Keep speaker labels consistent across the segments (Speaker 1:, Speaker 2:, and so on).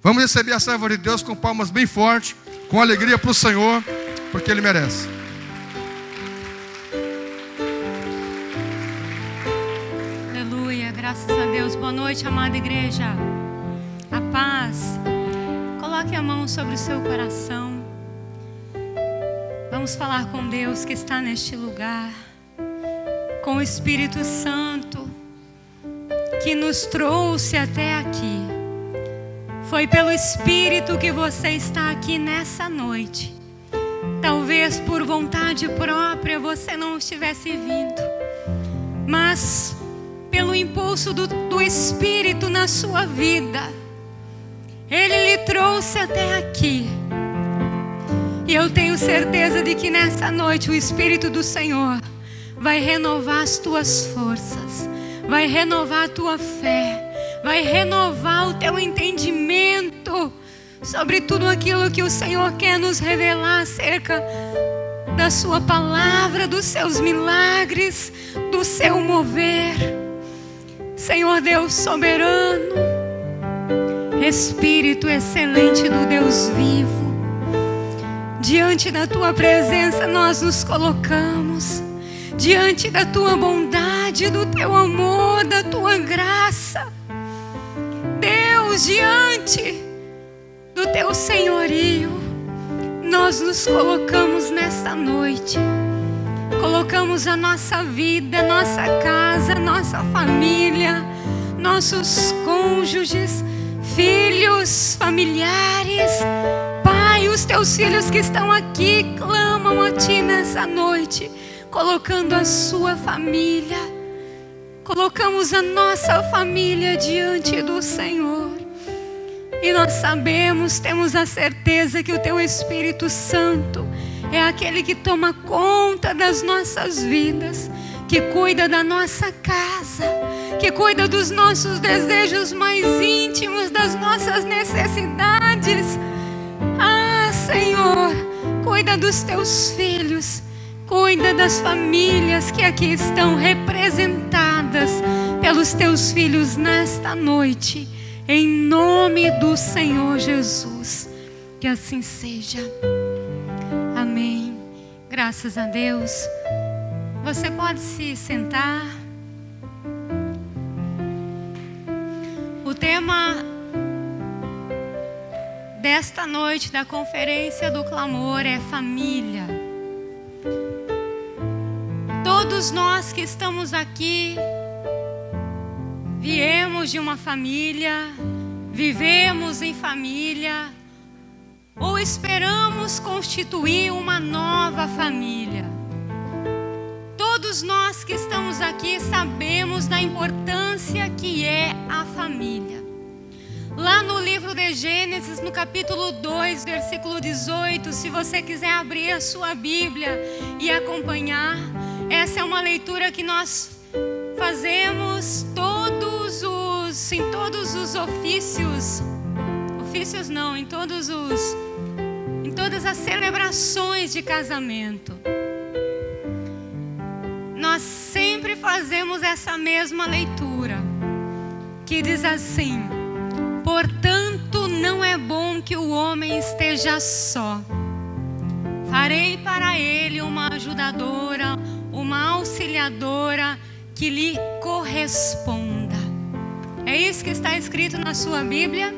Speaker 1: Vamos receber a serva de Deus com palmas bem fortes, com alegria para o Senhor, porque Ele merece.
Speaker 2: Aleluia, graças a Deus. Boa noite, amada igreja. A paz. Coloque a mão sobre o seu coração. Vamos falar com Deus que está neste lugar, com o Espírito Santo que nos trouxe até aqui. Foi pelo Espírito que você está aqui nessa noite. Talvez por vontade própria você não estivesse vindo, mas pelo impulso do Espírito na sua vida, Ele lhe trouxe até aqui. E eu tenho certeza de que nessa noite o Espírito do Senhor vai renovar as tuas forças, vai renovar a tua fé, vai renovar o teu entendimento sobre tudo aquilo que o Senhor quer nos revelar acerca da sua palavra, dos seus milagres, do seu mover. Senhor Deus soberano, Espírito excelente do Deus vivo, diante da tua presença nós nos colocamos, diante da tua bondade, do teu amor, da tua graça. Deus, diante do teu senhorio, nós nos colocamos nesta noite. Colocamos a nossa vida, nossa casa, nossa família, nossos cônjuges, filhos, familiares. Pai, os teus filhos que estão aqui clamam a ti nessa noite, colocando a sua família. Colocamos a nossa família diante do Senhor. E nós sabemos, temos a certeza que o teu Espírito Santo é aquele que toma conta das nossas vidas, que cuida da nossa casa, que cuida dos nossos desejos mais íntimos, das nossas necessidades. Ah, Senhor, cuida dos teus filhos, cuida das famílias que aqui estão representadas pelos teus filhos nesta noite, em nome do Senhor Jesus. Que assim seja. Amém. Graças a Deus. Você pode se sentar. O tema desta noite da conferência do clamor é família. Todos nós que estamos aqui viemos de uma família, vivemos em família, ou esperamos constituir uma nova família. Todos nós que estamos aqui sabemos da importância que é a família. Lá no livro de Gênesis, no capítulo 2, versículo 18, se você quiser abrir a sua Bíblia e acompanhar, essa é uma leitura que nós fazemos em todos os em todas as celebrações de casamento. Nós sempre fazemos essa mesma leitura, que diz assim: portanto, não é bom que o homem esteja só. Farei para ele uma ajudadora, uma auxiliadora que lhe corresponda. É isso que está escrito na sua Bíblia?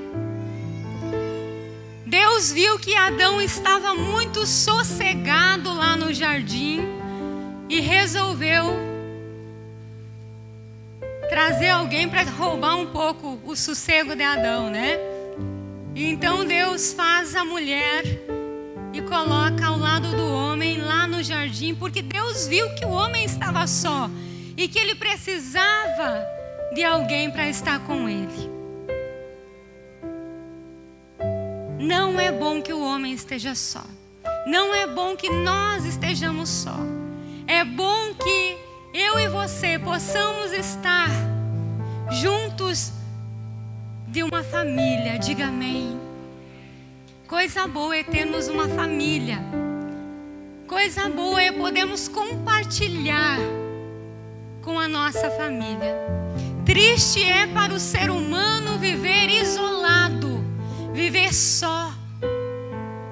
Speaker 2: Deus viu que Adão estava muito sossegado lá no jardim e resolveu trazer alguém para roubar um pouco o sossego de Adão, né? E então Deus faz a mulher e coloca ao lado do homem lá no jardim, porque Deus viu que o homem estava só e que ele precisava de alguém para estar com ele. Não é bom que o homem esteja só. Não é bom que nós estejamos só. É bom que eu e você possamos estar juntos de uma família. Diga amém. Coisa boa é termos uma família. Coisa boa é podermos compartilhar com a nossa família. Triste é para o ser humano viver isolado, só.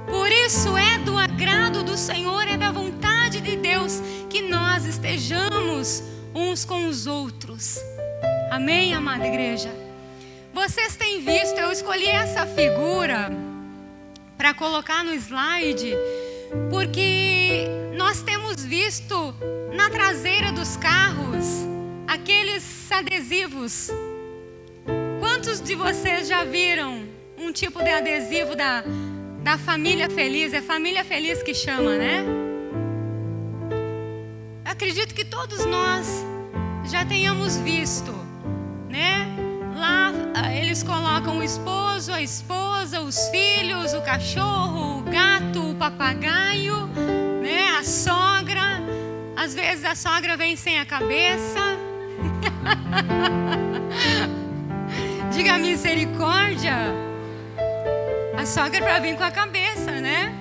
Speaker 2: Por isso é do agrado do Senhor, é da vontade de Deus que nós estejamos uns com os outros. Amém, amada igreja? Vocês têm visto, eu escolhi essa figura para colocar no slide, porque nós temos visto na traseira dos carros aqueles adesivos. Quantos de vocês já viram um tipo de adesivo da família feliz? É família feliz que chama, né? Acredito que todos nós já tenhamos visto, né? Lá eles colocam o esposo, a esposa, os filhos, o cachorro, o gato, o papagaio, né? A sogra. Às vezes a sogra vem sem a cabeça. Diga misericórdia. A sogra é para vir com a cabeça, né?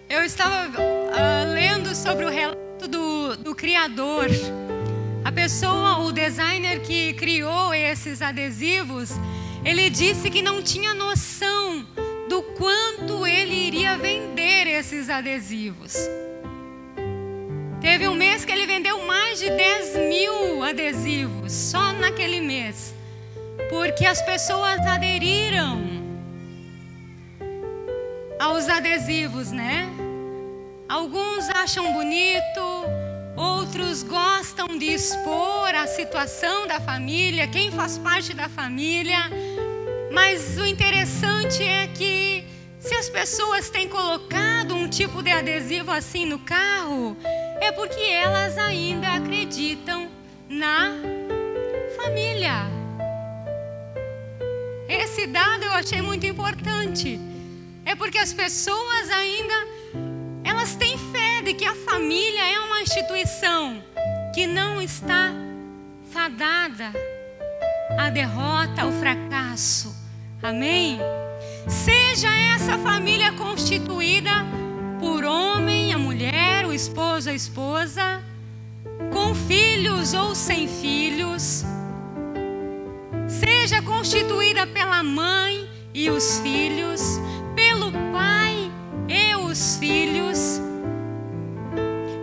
Speaker 2: Eu estava lendo sobre o relato do criador. A pessoa, o designer que criou esses adesivos, ele disse que não tinha noção do quanto ele iria vender esses adesivos. Teve um mês que ele vendeu mais de 10.000 adesivos, só naquele mês. Porque as pessoas aderiram aos adesivos, né? Alguns acham bonito, outros gostam de expor a situação da família, quem faz parte da família. Mas o interessante é que se as pessoas têm colocado um tipo de adesivo assim no carro, é porque elas ainda acreditam na família. Esse dado eu achei muito importante. É porque as pessoas ainda, elas têm fé de que a família é uma instituição que não está fadada à derrota, ao fracasso. Amém? Seja essa família constituída por homem, a mulher, o esposo, a esposa, com filhos ou sem filhos, seja constituída pela mãe e os filhos, pelo pai e os filhos,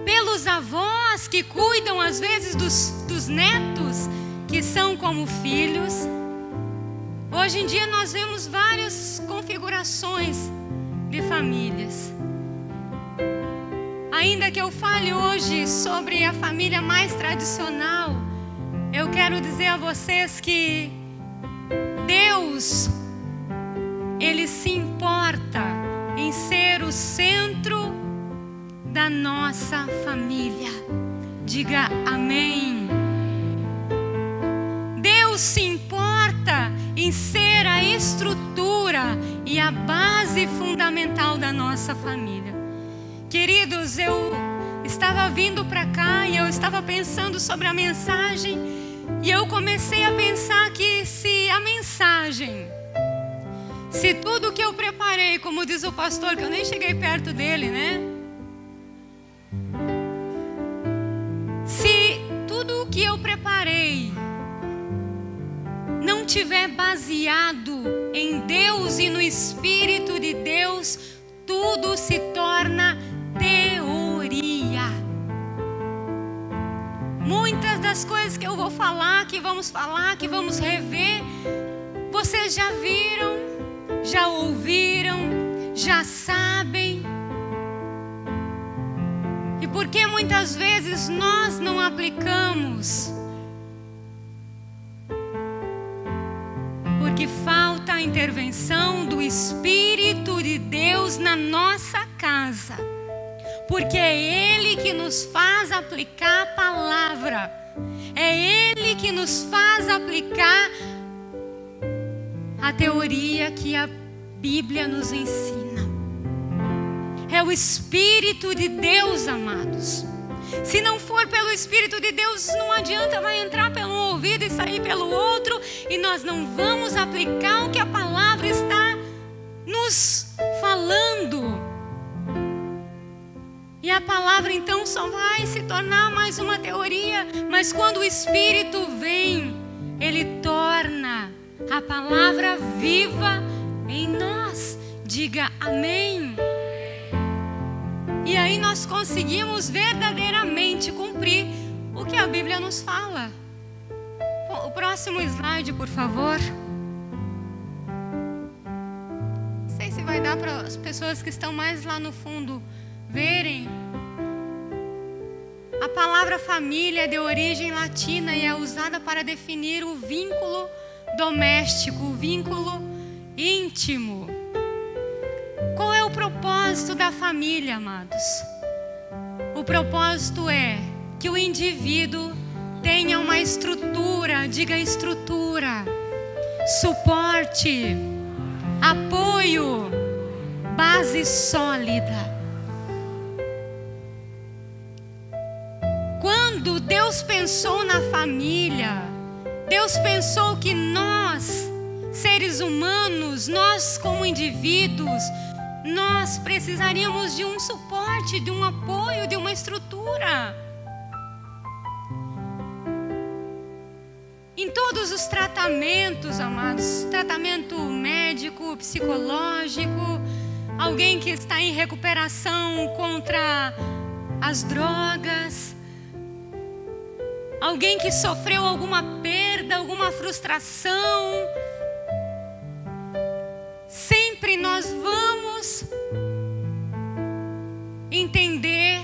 Speaker 2: pelos avós que cuidam às vezes dos netos, que são como filhos. Hoje em dia nós vemos várias configurações de famílias. Ainda que eu fale hoje sobre a família mais tradicional, eu quero dizer a vocês que Deus, Ele se importa em ser o centro da nossa família. Diga amém. Deus se importa em ser a estrutura e a base fundamental da nossa família. Queridos, eu estava vindo para cá e eu estava pensando sobre a mensagem, e eu comecei a pensar que se a mensagem, se tudo que eu preparei, como diz o pastor, que eu nem cheguei perto dele, né? Se tudo o que eu preparei não tiver baseado em Deus e no Espírito de Deus, tudo se torna teoria. Muitas das coisas que eu vou falar, que vamos rever, vocês já viram, já ouviram, já sabem. E por que muitas vezes nós não aplicamos? Porque falta a intervenção do Espírito de Deus na nossa casa. Porque é Ele que nos faz aplicar a palavra. É Ele que nos faz aplicar a teoria que a Bíblia nos ensina. É o Espírito de Deus, amados. Se não for pelo Espírito de Deus, não adianta, vai entrar pelo ouvido e sair pelo outro, e nós não vamos aplicar o que a palavra está nos falando. E a palavra então só vai se tornar mais uma teoria, mas quando o Espírito vem, Ele torna a palavra viva em nós. Diga amém. E aí nós conseguimos verdadeiramente cumprir o que a Bíblia nos fala. O próximo slide, por favor. Não sei se vai dar para as pessoas que estão mais lá no fundo verem. A palavra família é de origem latina e é usada para definir o vínculo doméstico, o vínculo íntimo. Qual é o propósito da família, amados? O propósito é que o indivíduo tenha uma estrutura, diga estrutura, suporte, apoio, base sólida. Quando Deus pensou na família, Deus pensou que nós, seres humanos, nós como indivíduos, nós precisaríamos de um suporte, de um apoio, de uma estrutura. Em todos os tratamentos, amados, tratamento médico, psicológico, alguém que está em recuperação contra as drogas, alguém que sofreu alguma perda, alguma frustração, sempre nós vamos entender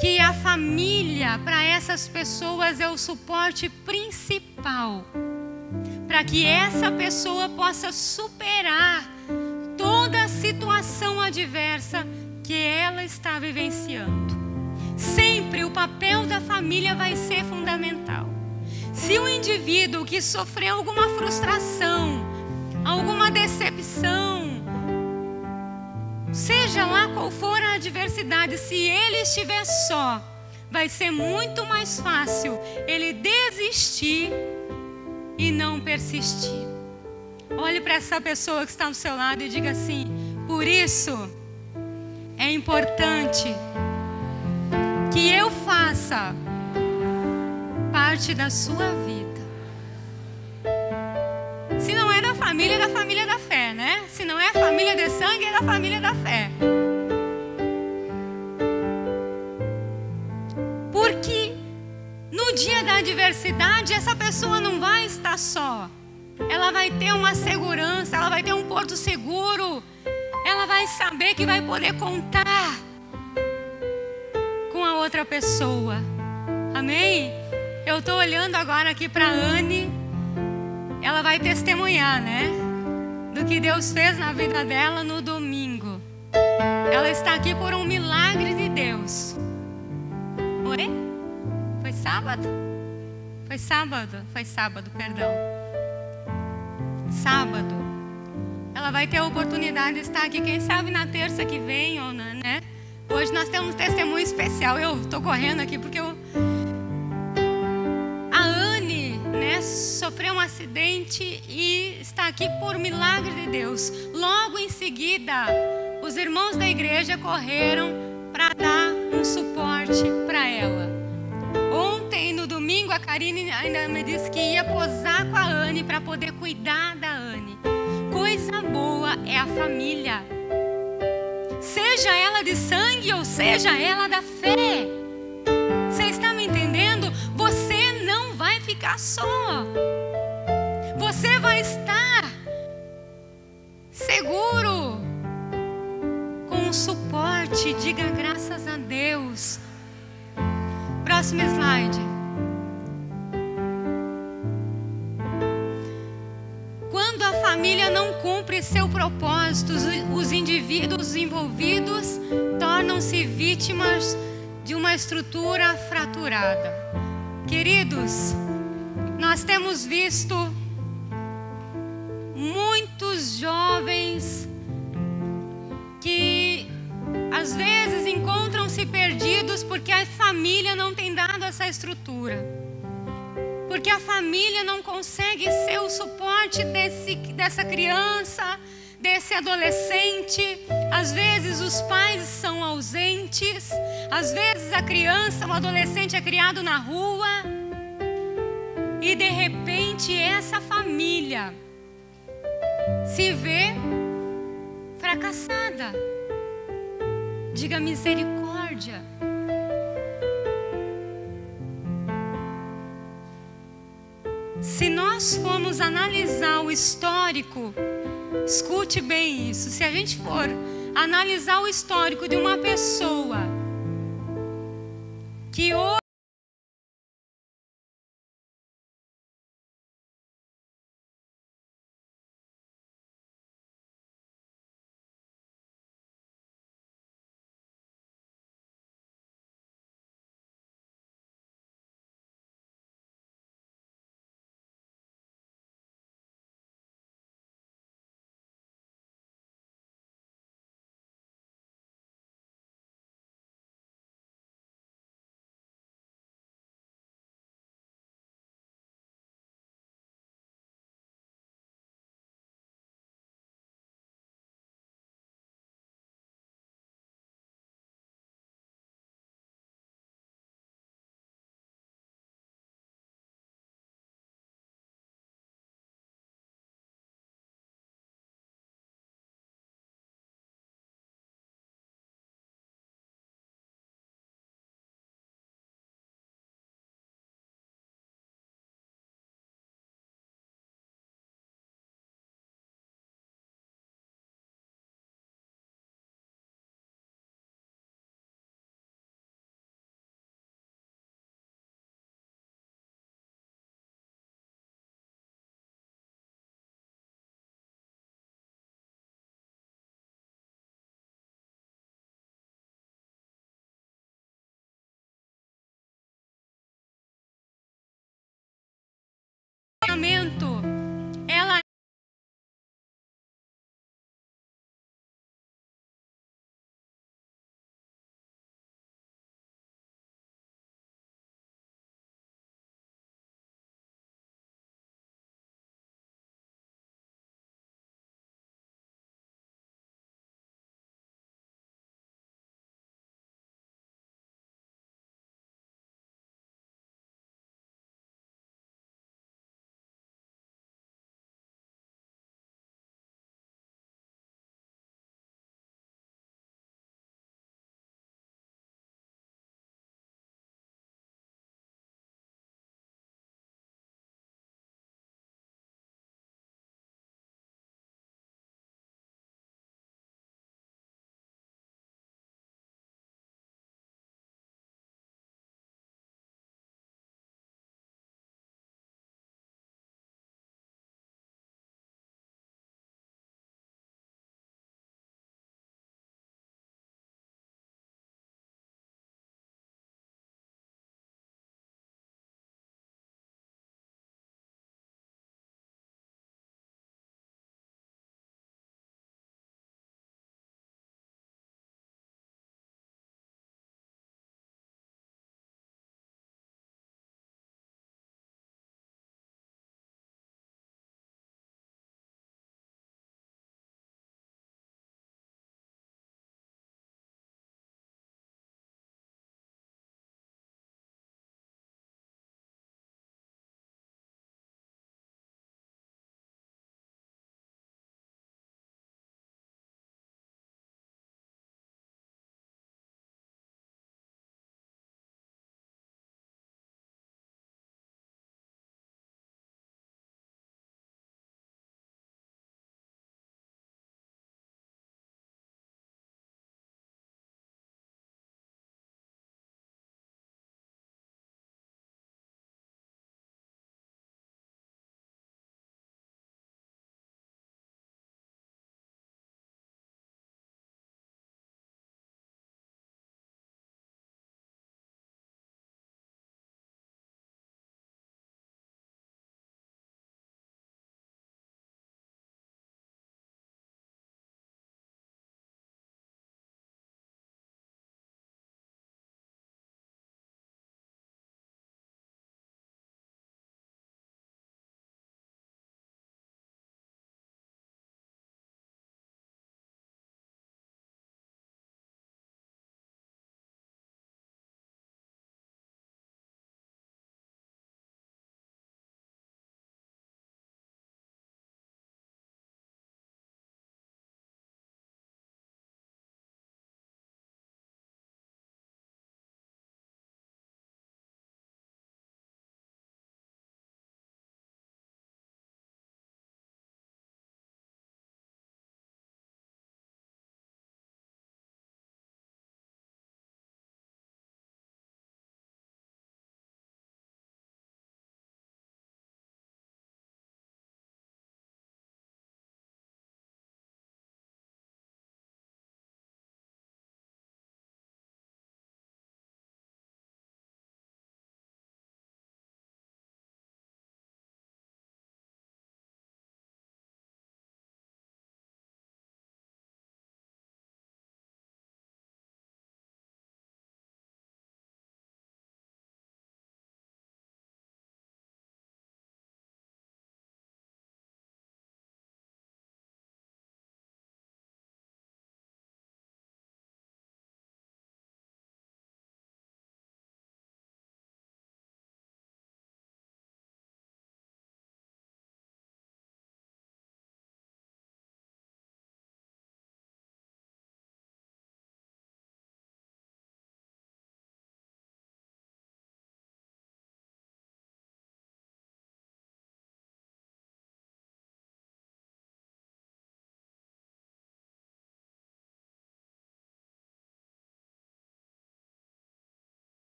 Speaker 2: que a família para essas pessoas é o suporte principal, para que essa pessoa possa superar toda a situação adversa que ela está vivenciando. Sempre o papel da família vai ser fundamental. Se o indivíduo que sofreu alguma frustração, alguma decepção, seja lá qual for a adversidade, se ele estiver só, vai ser muito mais fácil ele desistir e não persistir. Olhe para essa pessoa que está do seu lado e diga assim: por isso é importante que eu faça parte da sua vida. Se não é da família da fé, né? Se não é família de sangue, é da família da fé. Porque no dia da adversidade, essa pessoa não vai estar só. Ela vai ter uma segurança, ela vai ter um porto seguro. Ela vai saber que vai poder contar com a outra pessoa. Amém? Eu estou olhando agora aqui para a Anne. Ela vai testemunhar, né? Do que Deus fez na vida dela no domingo. Ela está aqui por um milagre de Deus. Oi? Foi sábado? Foi sábado? Foi sábado, perdão. Sábado. Ela vai ter a oportunidade de estar aqui, quem sabe na terça que vem, ou não, né? Hoje nós temos um testemunho especial. Eu estou correndo aqui porque a Anne, né, sofreu um acidente e está aqui por milagre de Deus. Logo em seguida, os irmãos da igreja correram para dar um suporte para ela. Ontem, no domingo, a Karine ainda me disse que ia posar com a Anne para poder cuidar da Anne. Coisa boa é a família. Seja ela de sangue ou seja ela da fé. Você está me entendendo? Você não vai ficar só. Você vai estar seguro com um suporte. Diga graças a Deus. Próximo slide. Quando a família não cumpre seu propósito, os indivíduos envolvidos tornam-se vítimas de uma estrutura fraturada. Queridos, nós temos visto muitos jovens que às vezes encontram-se perdidos porque a família não tem dado essa estrutura. Porque a família não consegue ser o suporte dessa criança, desse adolescente. Às vezes os pais são ausentes. Às vezes a criança, o adolescente é criado na rua. E de repente essa família se vê fracassada. Diga misericórdia. Se nós formos analisar o histórico, escute bem isso, se a gente for analisar o histórico de uma pessoa que hoje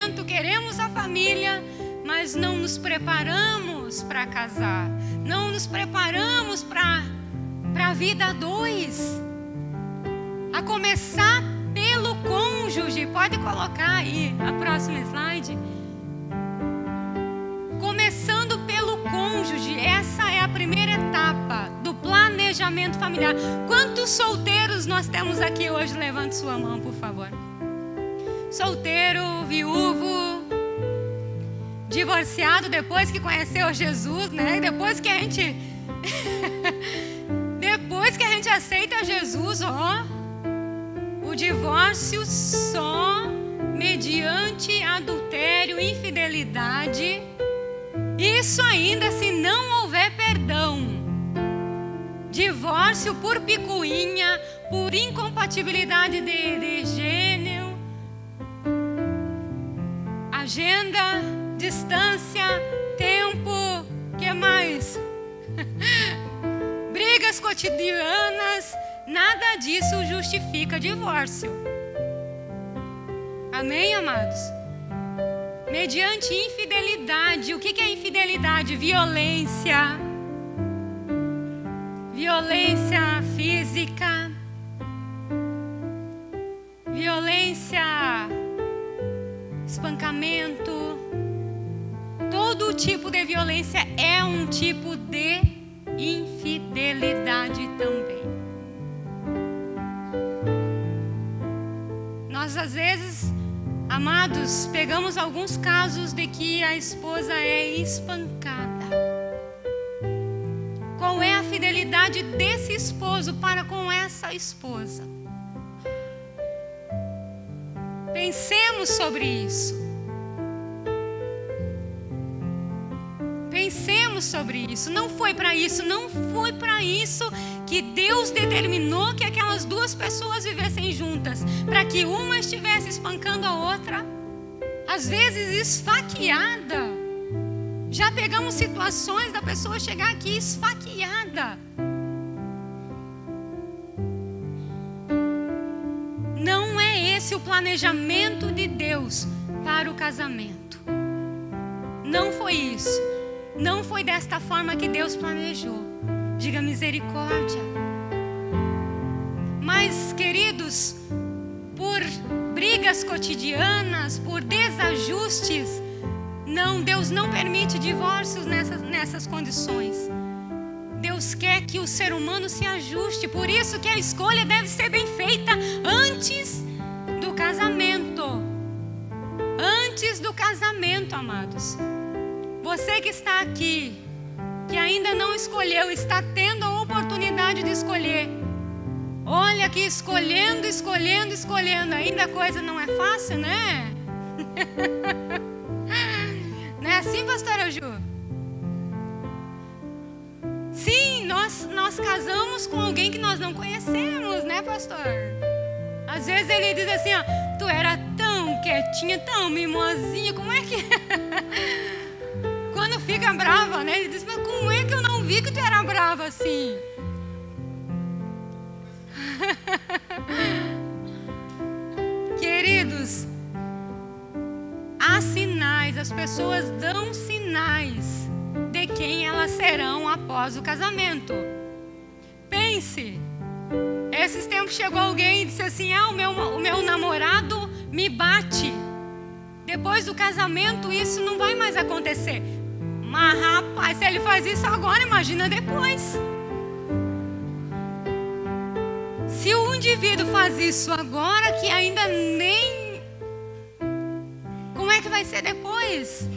Speaker 2: casamento, queremos a família, mas não nos preparamos para casar, não nos preparamos para a vida a dois, a começar pelo cônjuge. Pode colocar aí a próxima slide. Começando pelo cônjuge, essa é a primeira etapa do planejamento familiar. Quantos solteiros nós temos aqui hoje? Levante sua mão, por favor. Solteiro, viúvo, divorciado depois que conheceu Jesus, né? Depois que a gente aceita Jesus, o divórcio só mediante adultério, infidelidade. Isso ainda se não houver perdão. Divórcio por picuinha, por incompatibilidade de gênero, agenda, distância, tempo, que mais? Brigas cotidianas, nada disso justifica divórcio. Amém, amados? Mediante infidelidade. O que é infidelidade? Violência. Violência física. Violência, espancamento. Todo tipo de violência é um tipo de infidelidade também. Nós às vezes, amados, pegamos alguns casos de que a esposa é espancada. Qual é a fidelidade desse esposo para com essa esposa? Pensemos sobre isso. Pensemos sobre isso. Não foi para isso que Deus determinou que aquelas duas pessoas vivessem juntas, para que uma estivesse espancando a outra, às vezes esfaqueada. Já pegamos situações da pessoa chegar aqui esfaqueada. Não é esse o planejamento de Deus para o casamento. Não foi isso. Não foi desta forma que Deus planejou. Diga misericórdia. Mas, queridos, por brigas cotidianas, por desajustes, Deus não permite divórcios nessas condições. Deus quer que o ser humano se ajuste. Por isso que a escolha deve ser bem feita antes do casamento. Antes do casamento, amados. Você que está aqui, que ainda não escolheu, está tendo a oportunidade de escolher. Olha que escolhendo. Ainda a coisa não é fácil, né? Não é assim, pastora Ju? Sim, nós casamos com alguém que nós não conhecemos, né, pastor? Às vezes ele diz assim, ó, tu era tão quietinha, tão mimosinha, como é que... Quando fica brava, né? Ele diz, mas como é que eu não vi que tu era brava assim? Queridos, há sinais, as pessoas dão sinais de quem elas serão após o casamento. Pense, esses tempos chegou alguém e disse assim, o meu namorado me bate. Depois do casamento isso não vai mais acontecer. Mas rapaz, se ele faz isso agora, imagina depois. Se o indivíduo faz isso agora, que ainda nem... Como é que vai ser depois?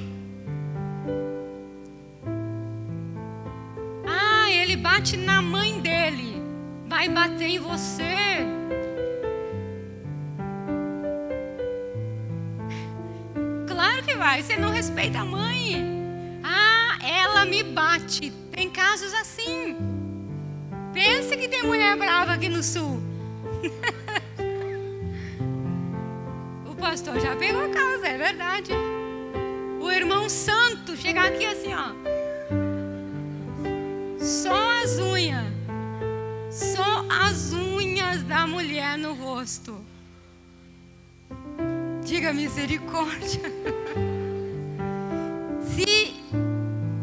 Speaker 2: Ah, ele bate na mãe dele. Vai bater em você. Claro que vai, você não respeita a mãe. Ah, ela me bate. Tem casos assim. Pense que tem mulher brava aqui no sul. O pastor já pegou a causa, é verdade. O irmão santo chegar aqui assim, ó. Só as unhas da mulher no rosto. Diga diga misericórdia. Se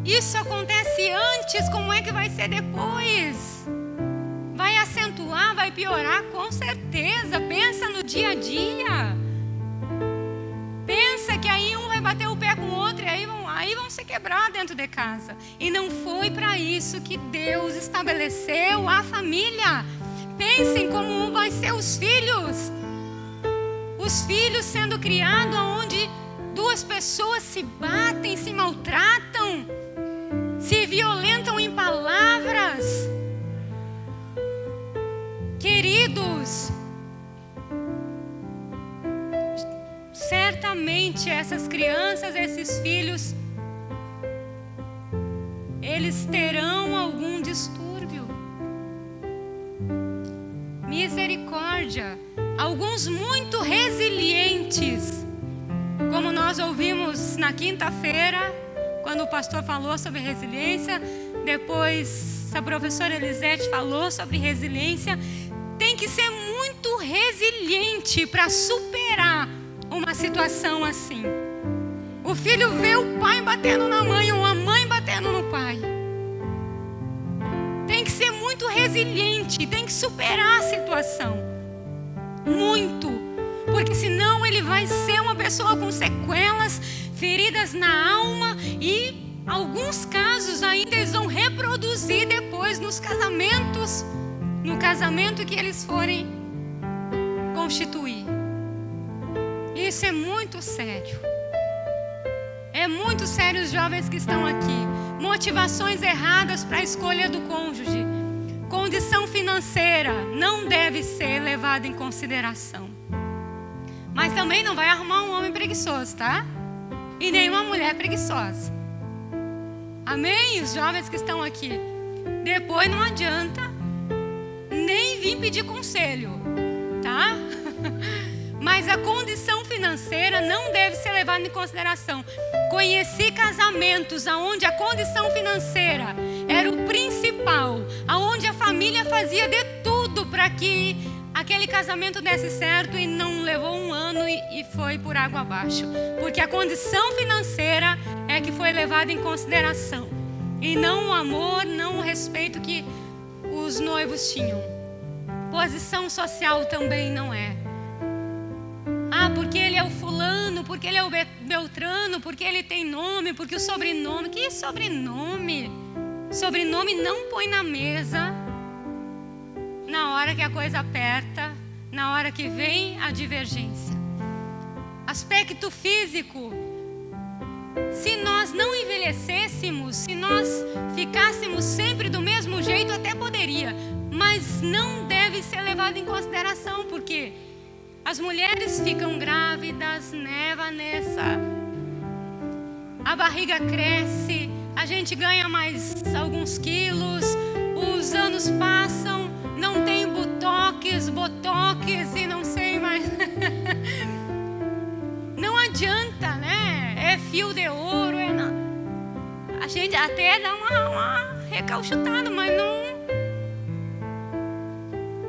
Speaker 2: isso acontece antes, como é que vai ser depois? Vai acentuar, vai piorar, com certeza. Pensa no dia a dia. Pensa que aí um vai bater o pé com o outro e aí vão se quebrar dentro de casa. E não foi para isso que Deus estabeleceu a família. Pensem como vai ser os filhos. Os filhos sendo criados onde duas pessoas se batem, se maltratam, se violentam em palavras. Queridos, certamente essas crianças, esses filhos, eles terão algum distúrbio. Misericórdia. Alguns muito resilientes, como nós ouvimos na quinta-feira, quando o pastor falou sobre resiliência, depois a professora Elisete falou sobre resiliência. Tem que ser muito resiliente para superar uma situação assim. O filho vê o pai batendo na mãe ou a mãe batendo no pai. Tem que ser muito resiliente, tem que superar a situação. Muito. Porque senão ele vai ser uma pessoa com sequelas, feridas na alma e alguns casos ainda eles vão reproduzir depois nos casamentos, no casamento que eles forem constituir. Isso é muito sério. É muito sério os jovens que estão aqui. Motivações erradas para a escolha do cônjuge. Condição financeira não deve ser levada em consideração. Mas também não vai arrumar um homem preguiçoso, tá? E nem uma mulher preguiçosa. Amém? Os jovens que estão aqui. Depois não adianta nem vir pedir conselho, tá? Mas a condição financeira não deve ser levada em consideração. Conheci casamentos onde a condição financeira era o principal, onde a família fazia de tudo para que aquele casamento desse certo e não levou um ano e foi por água abaixo. Porque a condição financeira é que foi levada em consideração. E não o amor, não o respeito que os noivos tinham. Posição social também não é. Ah, porque ele é o fulano, porque ele é o Beltrano, porque ele tem nome, porque o sobrenome. Que sobrenome? Sobrenome não põe na mesa na hora que a coisa aperta, na hora que vem a divergência. Aspecto físico. Se nós não envelhecêssemos, se nós ficássemos sempre do mesmo jeito, até poderia. Mas não deve ser levado em consideração, porque as mulheres ficam grávidas, né, Vanessa? A barriga cresce, a gente ganha mais alguns quilos, os anos passam, não tem botox e não sei mais. Não adianta, né? É fio de ouro, não. A gente até dá uma recalchutada, mas não.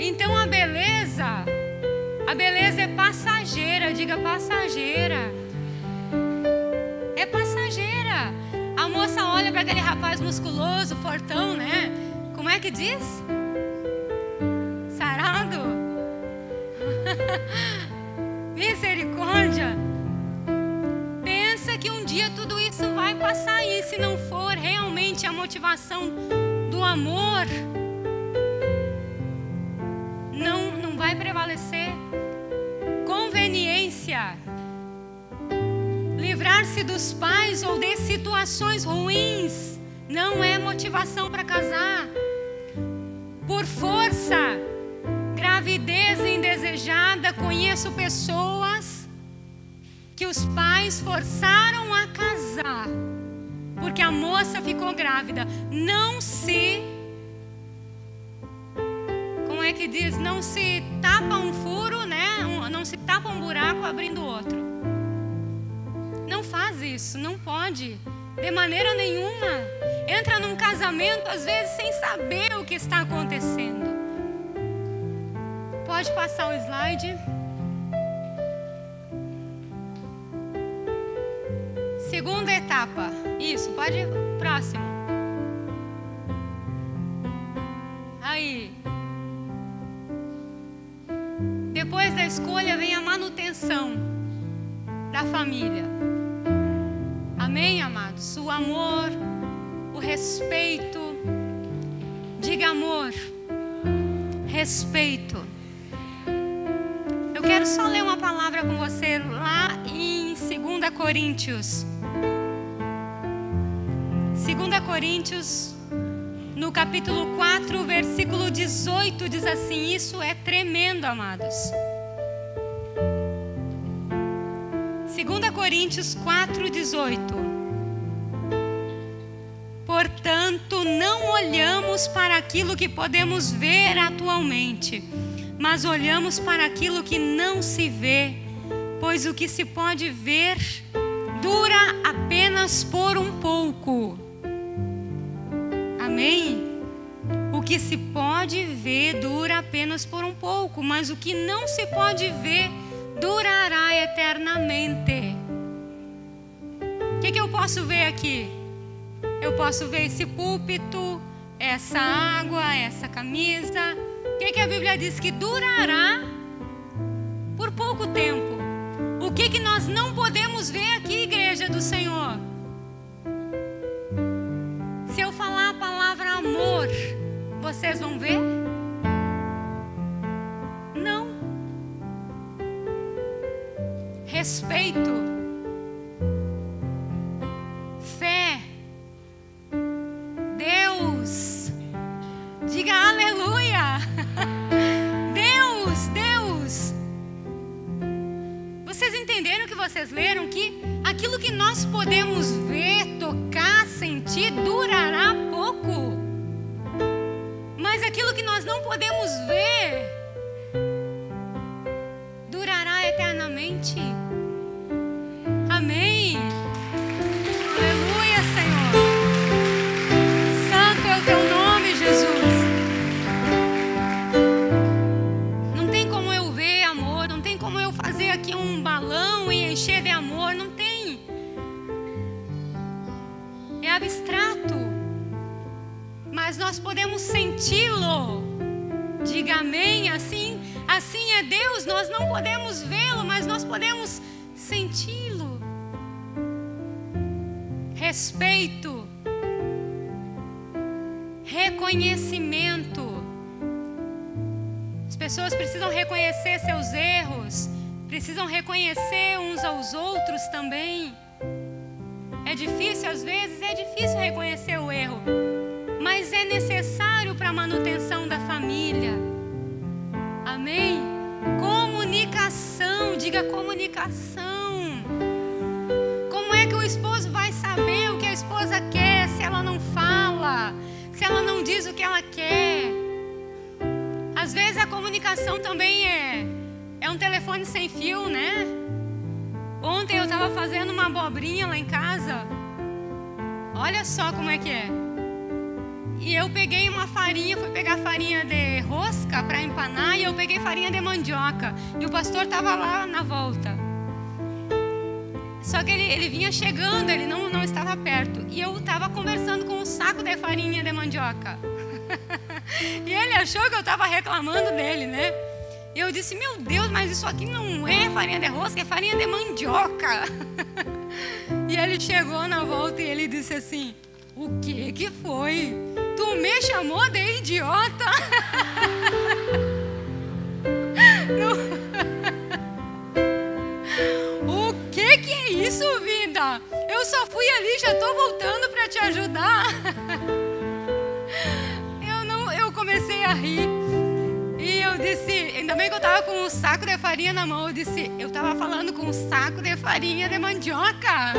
Speaker 2: Então a beleza é passageira, diga passageira. É passageira. A moça olha para aquele rapaz musculoso, fortão, né? Como é que diz? Sarado? Misericórdia. Pensa que um dia tudo isso vai passar e se não for realmente a motivação do amor, não vai prevalecer. Conveniência. Livrar-se dos pais ou de situações ruins não é motivação para casar. Por força, gravidez indesejada, conheço pessoas que os pais forçaram a casar porque a moça ficou grávida. Não se, como é que diz? Não se tapa um furo, né? Não se tapa um buraco abrindo outro. Não faz isso, não pode, de maneira nenhuma. Entra num casamento às vezes sem saber o que está acontecendo. Pode passar o slide. etapa. Isso, pode ir próximo. Aí. Depois da escolha vem a manutenção da família. Amém, amados? O amor, o respeito. Diga amor, respeito. Eu quero só ler uma palavra com você lá em 2 Coríntios. 2 Coríntios, no capítulo 4, versículo 18, diz assim, isso é tremendo, amados. 2 Coríntios 4, 18. Portanto, não olhamos para aquilo que podemos ver atualmente, mas olhamos para aquilo que não se vê, pois o que se pode ver dura apenas por um pouco. Amém? O que se pode ver dura apenas por um pouco, mas o que não se pode ver durará eternamente. O que eu posso ver aqui? Eu posso ver esse púlpito, essa água, essa camisa. O que a Bíblia diz? Que durará por pouco tempo. O que nós não podemos ver aqui, igreja do Senhor? Se eu falar a palavra amor, vocês vão ver? Não. Respeito. Fé. Deus. Diga aleluia. Deus. Vocês entenderam o que vocês leram? Que aquilo que nós podemos ver, tocar, sentir, durará pouco. Mas aquilo que nós não podemos ver, durará eternamente. Amém. Aleluia, Senhor. Santo é o teu nome, Jesus. Não tem como eu ver amor, não tem como eu fazer aqui um balão e encher de amor, não tem. É abstrato. Mas nós podemos senti-lo. Diga amém. Assim é Deus. Nós não podemos vê-lo, mas nós podemos senti-lo. Respeito. Reconhecimento. As pessoas precisam reconhecer seus erros, precisam reconhecer uns aos outros também. É difícil às vezes, é difícil reconhecer o erro, mas é necessário para a manutenção da família. Amém? Comunicação, diga comunicação. Como é que o esposo vai saber o que a esposa quer se ela não fala, se ela não diz o que ela quer? Às vezes a comunicação também é um telefone sem fio, né? Ontem eu estava fazendo uma abobrinha lá em casa. Olha só como é que é. E eu peguei uma farinha, fui pegar farinha de rosca para empanar, e eu peguei farinha de mandioca. E o pastor estava lá na volta. Só que ele vinha chegando, ele não estava perto. E eu estava conversando com um saco de farinha de mandioca. E ele achou que eu estava reclamando dele, né? E eu disse, meu Deus, mas isso aqui não é farinha de rosca, é farinha de mandioca. E ele chegou na volta e ele disse assim, o que foi? Tu me chamou de idiota? O que é isso, vida? Eu só fui ali, já estou voltando para te ajudar. Eu comecei a rir. E eu disse, ainda bem que eu estava com um saco de farinha na mão. Eu disse, eu estava falando com um saco de farinha de mandioca.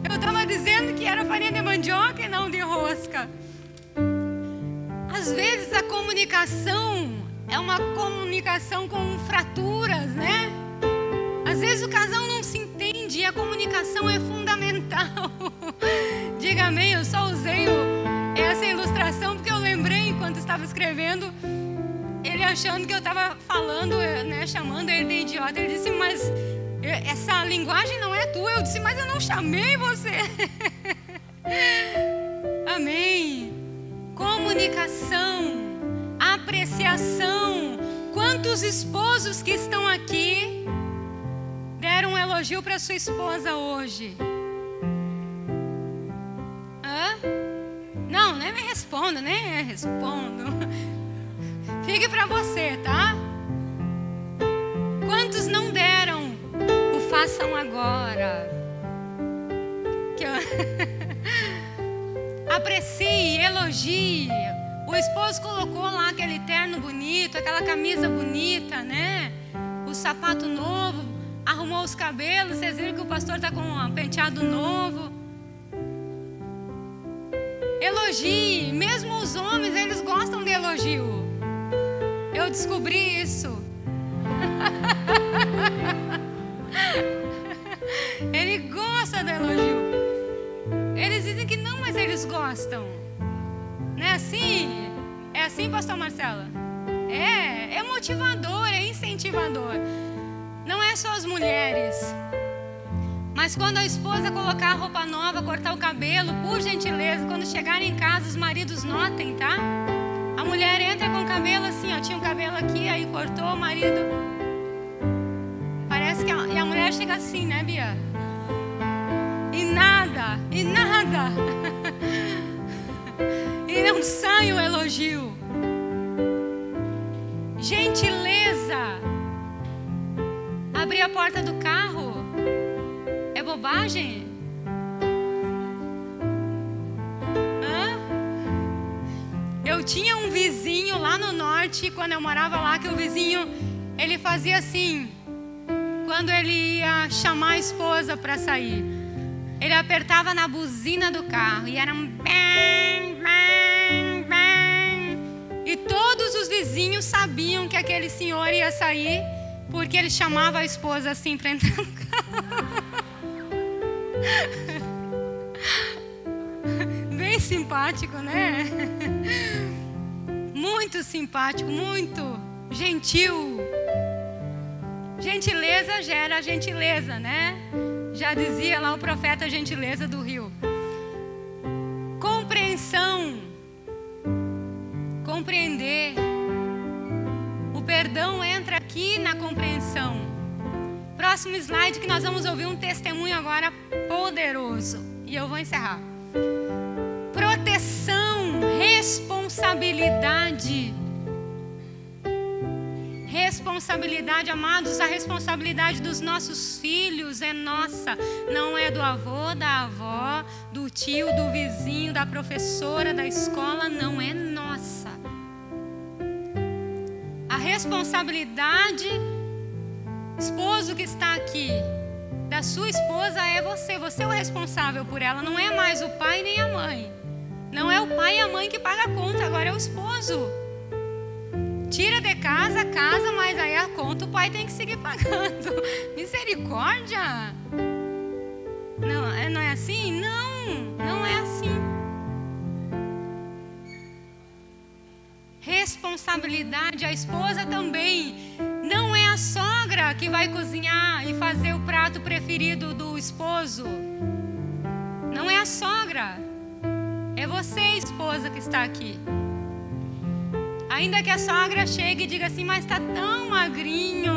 Speaker 2: Eu estava dizendo que era farinha de mandioca e não de rosca. Às vezes a comunicação é uma comunicação com fraturas, né? Às vezes o casal não se entende e a comunicação é fundamental. Diga amém, eu só usei essa ilustração porque eu lembrei enquanto estava escrevendo, ele achando que eu estava falando, né, chamando ele de idiota. Ele disse, mas Essa linguagem não é tua. Eu disse, mas eu não chamei você. Amém. Comunicação, apreciação. Quantos esposos que estão aqui deram um elogio para sua esposa hoje? Hã? Não, nem me respondo, nem respondo. Fique para você, tá? Quantos não deram o façam agora? Aprecie, elogie. O esposo colocou lá aquele terno bonito, aquela camisa bonita, né? O sapato novo, arrumou os cabelos. Vocês viram que o pastor está com um penteado novo. Elogie. Mesmo os homens, eles gostam de elogio. Eu descobri isso. Ele gosta do elogio. Eles dizem que não, mas eles gostam. Não é assim? É assim, pastor Marcela? É motivador, é incentivador. Não é só as mulheres. Mas quando a esposa colocar a roupa nova, cortar o cabelo, por gentileza, quando chegarem em casa, os maridos notem, tá? A mulher entra com o cabelo assim, ó, tinha um cabelo aqui, aí cortou, o marido... Parece que e a mulher chega assim, né, Bia? E nada. E não sai o elogio. Gentileza. Abrir a porta do carro é bobagem? Eu tinha um vizinho lá no norte, quando eu morava lá, que o vizinho, ele fazia assim, quando ele ia chamar a esposa para sair. Ele apertava na buzina do carro e era um bang, bang, bang. E todos os vizinhos sabiam que aquele senhor ia sair, porque ele chamava a esposa assim para entrar no carro. Bem simpático, né? Muito simpático, muito gentil. Gentileza gera gentileza, né? Já dizia lá o profeta Gentileza do Rio. Compreensão. Compreender. O perdão entra aqui na compreensão. Próximo slide, que nós vamos ouvir um testemunho agora poderoso. E eu vou encerrar. Proteção, responsabilidade. Responsabilidade, amados, a responsabilidade dos nossos filhos é nossa. Não é do avô, da avó, do tio, do vizinho, da professora, da escola. Não é nossa. A responsabilidade, esposo que está aqui, da sua esposa é você. Você é o responsável por ela. Não é mais o pai nem a mãe. Não é o pai e a mãe que pagam a conta. Agora é o esposo. Tira de casa, mas aí a conta o pai tem que seguir pagando. Misericórdia! Não é assim? Não é assim. Responsabilidade, a esposa também. Não é a sogra que vai cozinhar e fazer o prato preferido do esposo. Não é a sogra. É você, esposa, que está aqui. Ainda que a sogra chegue e diga assim, mas está tão magrinho.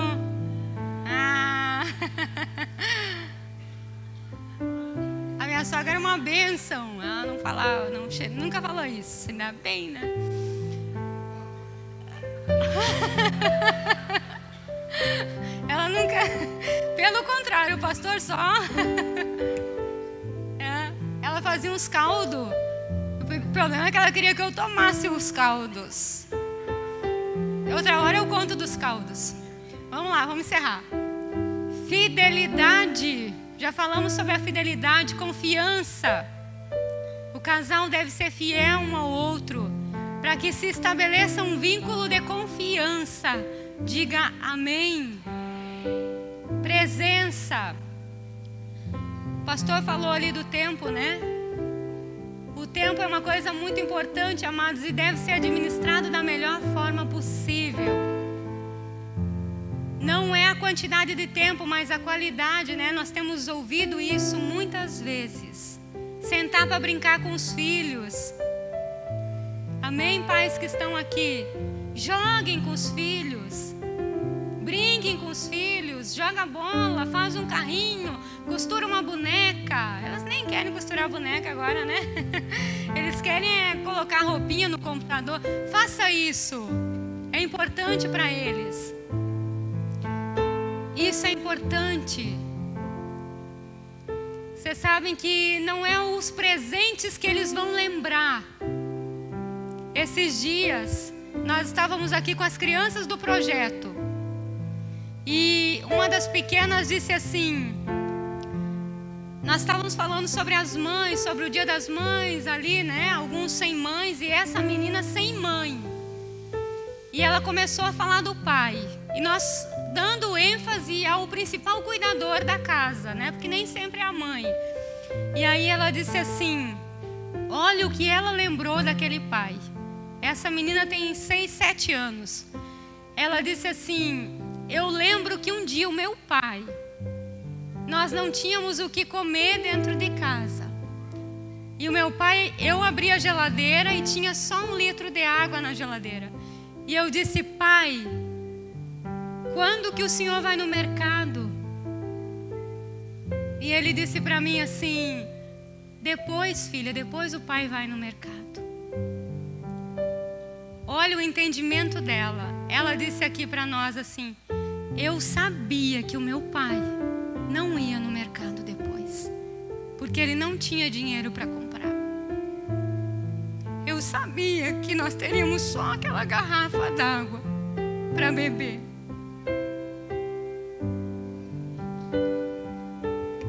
Speaker 2: A minha sogra era uma bênção. Ela não falava, nunca falou isso. Ainda bem, né? Ela nunca... Pelo contrário, o pastor só... Ela fazia uns caldos. O problema é que ela queria que eu tomasse os caldos. Outra hora eu conto dos caldos. Vamos lá, vamos encerrar. Fidelidade. Já falamos sobre a fidelidade, confiança. O casal deve ser fiel um ao outro, para que se estabeleça um vínculo de confiança. Diga amém. Presença. O pastor falou ali do tempo, né? O tempo é uma coisa muito importante, amados, e deve ser administrado da melhor forma possível. não é a quantidade de tempo, mas a qualidade, né? Nós temos ouvido isso muitas vezes. Sentar para brincar com os filhos. Amém, pais que estão aqui? Joguem com os filhos. Brinquem com os filhos. Joga bola, faz um carrinho, costura uma boneca. Elas nem querem costurar a boneca agora, né? Eles querem colocar roupinha no computador. Faça isso. É importante para eles. Isso é importante. Vocês sabem que não é os presentes que eles vão lembrar. Esses dias, nós estávamos aqui com as crianças do projeto. E uma das pequenas disse assim... Nós estávamos falando sobre as mães, sobre o Dia das Mães ali, né? Alguns sem mães e essa menina sem mãe. E ela começou a falar do pai. E nós dando ênfase ao principal cuidador da casa, né? Porque nem sempre é a mãe. E aí ela disse assim, olha o que ela lembrou daquele pai. Essa menina tem 6, 7 anos. Ela disse assim, eu lembro que um dia o meu pai, nós não tínhamos o que comer dentro de casa. E o meu pai, eu abri a geladeira e tinha só 1 litro de água na geladeira. E eu disse, pai, quando que o senhor vai no mercado? E ele disse para mim assim, depois, filha, depois o pai vai no mercado. Olha o entendimento dela. Ela disse aqui para nós assim, eu sabia que o meu pai não ia no mercado depois, porque ele não tinha dinheiro para comprar. Eu sabia que nós teríamos só aquela garrafa d'água para beber.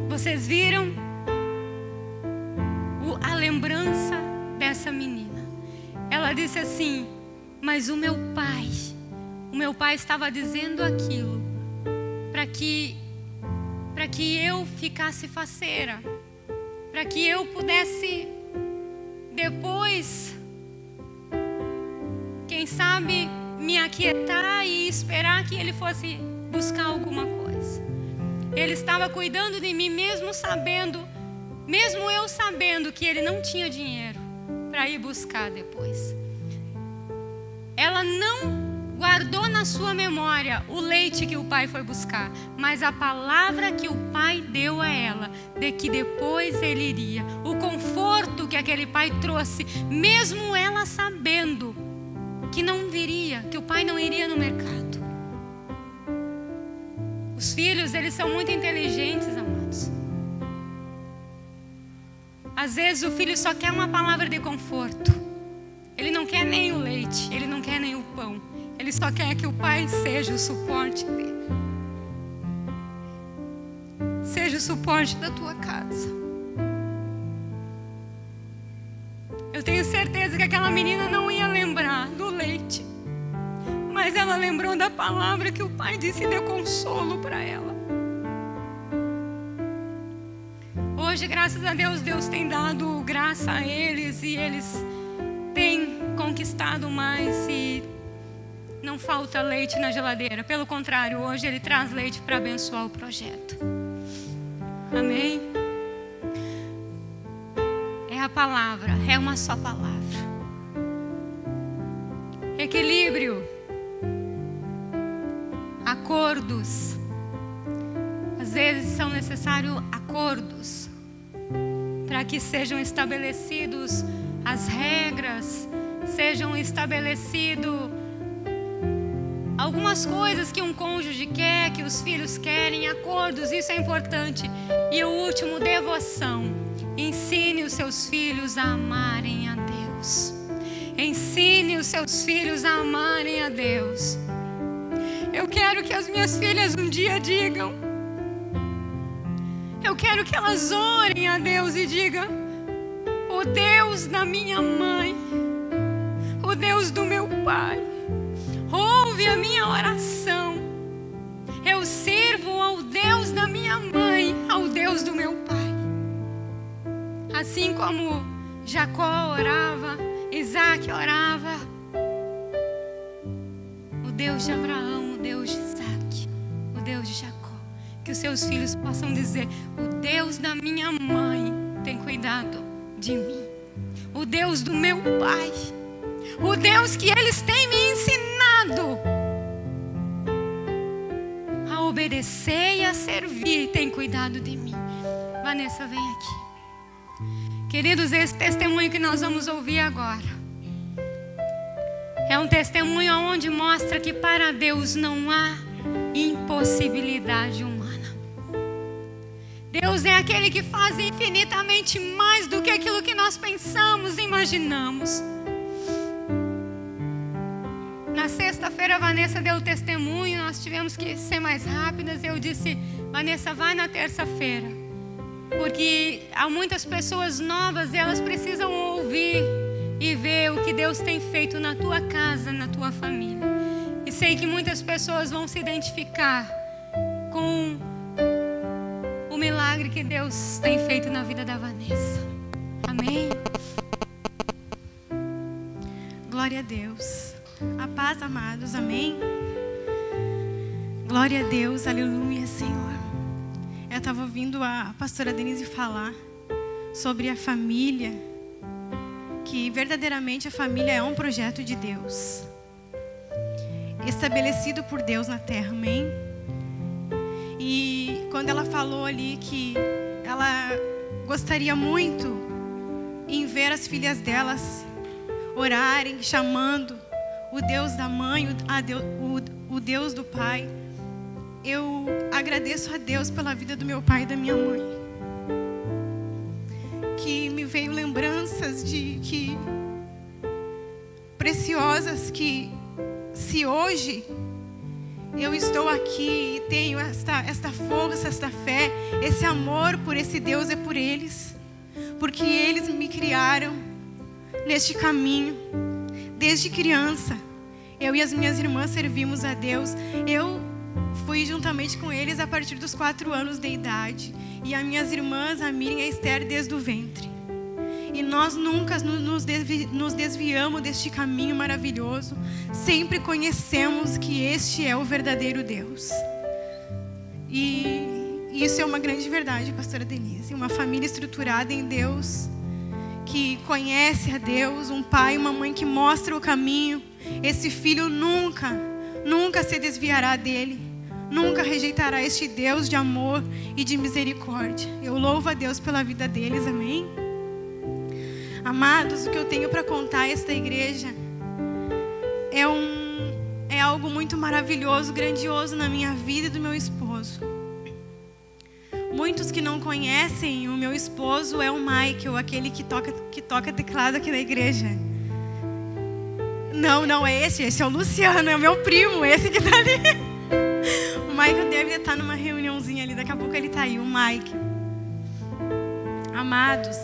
Speaker 2: Vocês viram a lembrança dessa menina? Ela disse assim, mas o meu pai estava dizendo aquilo para que eu ficasse faceira, para que eu pudesse depois, quem sabe, me aquietar e esperar que ele fosse buscar alguma coisa. Ele estava cuidando de mim mesmo eu sabendo que ele não tinha dinheiro para ir buscar depois. Ela não guardou na sua memória o leite que o pai foi buscar, mas a palavra que o pai deu a ela, de que depois ele iria. O conforto que aquele pai trouxe, mesmo ela sabendo que não viria, que o pai não iria no mercado. Os filhos, eles são muito inteligentes, amados. Às vezes o filho só quer uma palavra de conforto. Ele não quer nem o leite, ele não quer nem o pão. Ele só quer que o pai seja o suporte dele. Seja o suporte da tua casa. Eu tenho certeza que aquela menina não ia lembrar do leite, mas ela lembrou da palavra que o pai disse de consolo para ela. Hoje, graças a Deus, Deus tem dado graça a eles e eles têm conquistado mais e não falta leite na geladeira. Pelo contrário, hoje ele traz leite para abençoar o projeto. Amém? É a palavra, é uma só palavra. Equilíbrio. Acordos. Às vezes são necessários acordos para que sejam estabelecidos as regras, sejam estabelecidos algumas coisas que um cônjuge quer, que os filhos querem, acordos, isso é importante. E o último, devoção. Ensine os seus filhos a amarem a Deus. Ensine os seus filhos a amarem a Deus. Eu quero que as minhas filhas um dia digam, eu quero que elas orem a Deus e digam, o Deus da minha mãe, o Deus do meu pai, ouve a minha oração. Eu sirvo ao Deus da minha mãe, ao Deus do meu pai. Assim como Jacó orava, Isaac orava, o Deus de Abraão, o Deus de Isaac. Deus de Jacó. Que os seus filhos possam dizer: o Deus da minha mãe tem cuidado de mim. O Deus do meu pai, o Deus que eles têm me ensinado a obedecer e a servir, tem cuidado de mim. Vanessa, vem aqui. Queridos, esse testemunho que nós vamos ouvir agora é um testemunho onde mostra que para Deus não há impossibilidade humana. Deus é aquele que faz infinitamente mais do que aquilo que nós pensamos e imaginamos. Na sexta-feira, a Vanessa deu o testemunho, nós tivemos que ser mais rápidas. Eu disse: Vanessa, vai na terça-feira, porque há muitas pessoas novas e elas precisam ouvir e ver o que Deus tem feito na tua casa, na tua família. E sei que muitas pessoas vão se identificar com o milagre que Deus tem feito na vida da Vanessa. Amém?
Speaker 3: Glória a Deus. A paz, amados. Amém? Glória a Deus. Aleluia, Senhor. Eu estava ouvindo a pastora Denise falar sobre a família, que verdadeiramente a família é um projeto de Deus, estabelecido por Deus na terra. Amém? E quando ela falou ali que ela gostaria muito em ver as filhas delas orarem, chamando o Deus da mãe, o Deus do pai, eu agradeço a Deus pela vida do meu pai e da minha mãe, que me veio lembranças preciosas, que se hoje eu estou aqui e tenho esta força, esta fé, esse amor por esse Deus, é por eles, porque eles me criaram neste caminho. Desde criança, eu e as minhas irmãs servimos a Deus. Eu fui juntamente com eles a partir dos 4 anos de idade, e as minhas irmãs, a Miriam e a Esther, desde o ventre. E nós nunca nos desviamos deste caminho maravilhoso. Sempre conhecemos que este é o verdadeiro Deus. E isso é uma grande verdade, pastora Denise. Uma família estruturada em Deus, que conhece a Deus, um pai e uma mãe que mostram o caminho. Esse filho nunca se desviará dele, nunca rejeitará este Deus de amor e de misericórdia. Eu louvo a Deus pela vida deles. Amém? Amados, o que eu tenho para contar a esta igreja é algo muito maravilhoso, grandioso na minha vida e do meu esposo. Muitos que não conhecem, o meu esposo é o Michael, aquele que toca teclado aqui na igreja. Não é esse é o Luciano, é o meu primo, esse que está ali. O Michael deve estar numa reuniãozinha ali, daqui a pouco ele está aí, o Mike. Amados,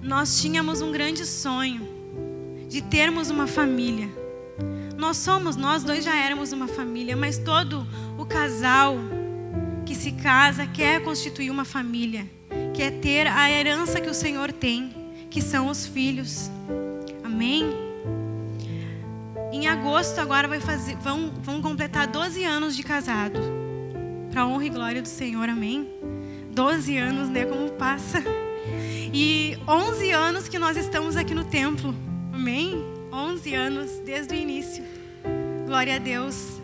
Speaker 3: nós tínhamos um grande sonho de termos uma família. Nós dois já éramos uma família, mas todo o casal que se casa quer constituir uma família, quer ter a herança que o Senhor tem, que são os filhos. Amém? Em agosto agora vão completar 12 anos de casado, para a honra e glória do Senhor. Amém? 12 anos, né? Como passa. E 11 anos que nós estamos aqui no templo. Amém? 11 anos desde o início. Glória a Deus.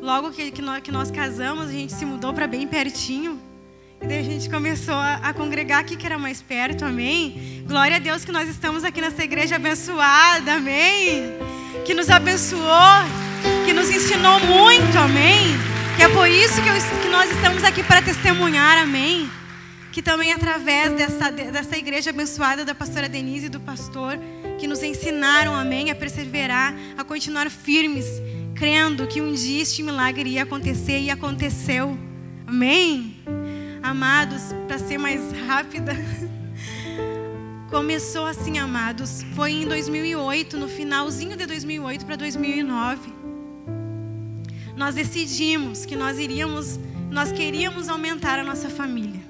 Speaker 3: Logo que nós casamos, a gente se mudou para bem pertinho. E daí a gente começou a congregar aqui, que era mais perto. Amém? Glória a Deus que nós estamos aqui nessa igreja abençoada. Amém? Que nos abençoou, que nos ensinou muito. Amém? Que é por isso que nós estamos aqui para testemunhar. Amém? Que também através dessa igreja abençoada da pastora Denise e do pastor, que nos ensinaram, amém, a perseverar, a continuar firmes, crendo que um dia este milagre ia acontecer, e aconteceu. Amém? Amados, para ser mais rápida, começou assim, amados, foi em 2008, no finalzinho de 2008 para 2009, nós decidimos que nós queríamos aumentar a nossa família.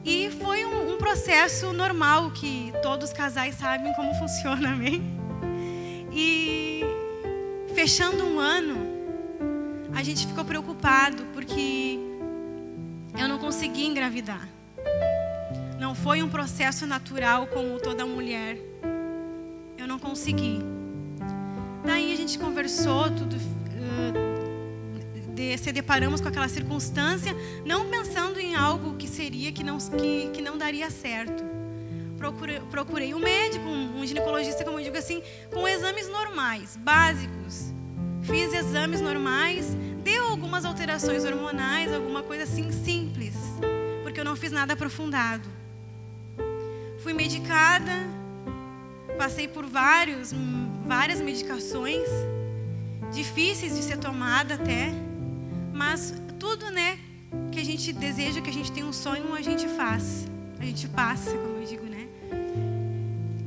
Speaker 3: E foi um processo normal, que todos os casais sabem como funciona, amém? E fechando um ano, a gente ficou preocupado porque eu não consegui engravidar. Não foi um processo natural como toda mulher. Eu não consegui. Daí a gente conversou, se deparamos com aquela circunstância, não pensando em algo que seria que não daria certo. Procurei um médico, um ginecologista, como eu digo assim, com exames normais, básicos. Fiz exames normais, deu algumas alterações hormonais, alguma coisa assim simples, porque eu não fiz nada aprofundado. Fui medicada, passei por várias medicações, difíceis de ser tomada até, mas tudo, né, que a gente deseja, que a gente tem um sonho, a gente faz, a gente passa, como eu digo, né?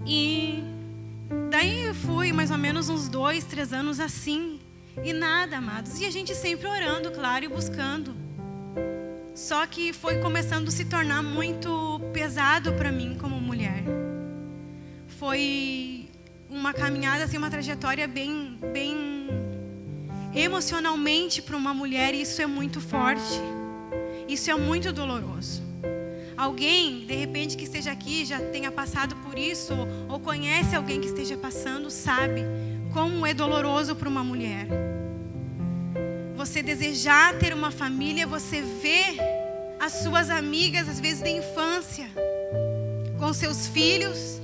Speaker 3: E daí eu fui mais ou menos uns 2, 3 anos assim, e nada, amados, e a gente sempre orando, claro, e buscando. Só que foi começando a se tornar muito pesado para mim como mulher. Foi uma caminhada, assim, uma trajetória bem emocionalmente para uma mulher, e isso é muito forte. Isso é muito doloroso. Alguém, de repente, que esteja aqui, já tenha passado por isso, ou conhece alguém que esteja passando, sabe como é doloroso para uma mulher. Você desejar ter uma família, você vê as suas amigas, às vezes de infância, com seus filhos,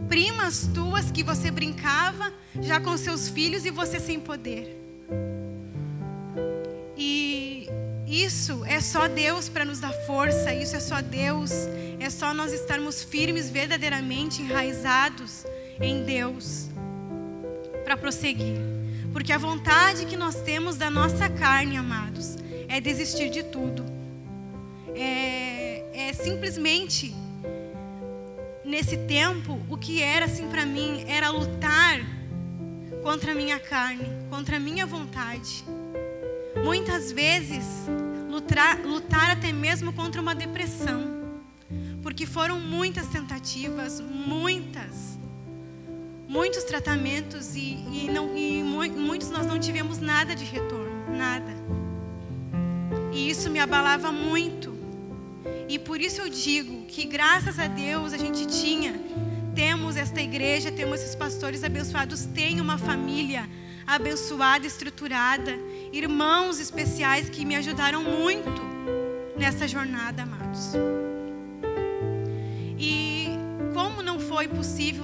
Speaker 3: primas tuas que você brincava já com seus filhos e você sem poder. E isso é só Deus para nos dar força, isso é só Deus, é só nós estarmos firmes, verdadeiramente enraizados em Deus para prosseguir. Porque a vontade que nós temos da nossa carne, amados, é desistir de tudo. É simplesmente, nesse tempo, o que era assim para mim, era lutar contra a minha carne, contra a minha vontade. Muitas vezes, lutar até mesmo contra uma depressão. Porque foram muitas tentativas, muitos tratamentos e muitos nós não tivemos nada de retorno, nada. E isso me abalava muito. E por isso eu digo que graças a Deus temos esta igreja, temos esses pastores abençoados, tenho uma família abençoada, estruturada, irmãos especiais que me ajudaram muito nessa jornada, amados. E como não foi possível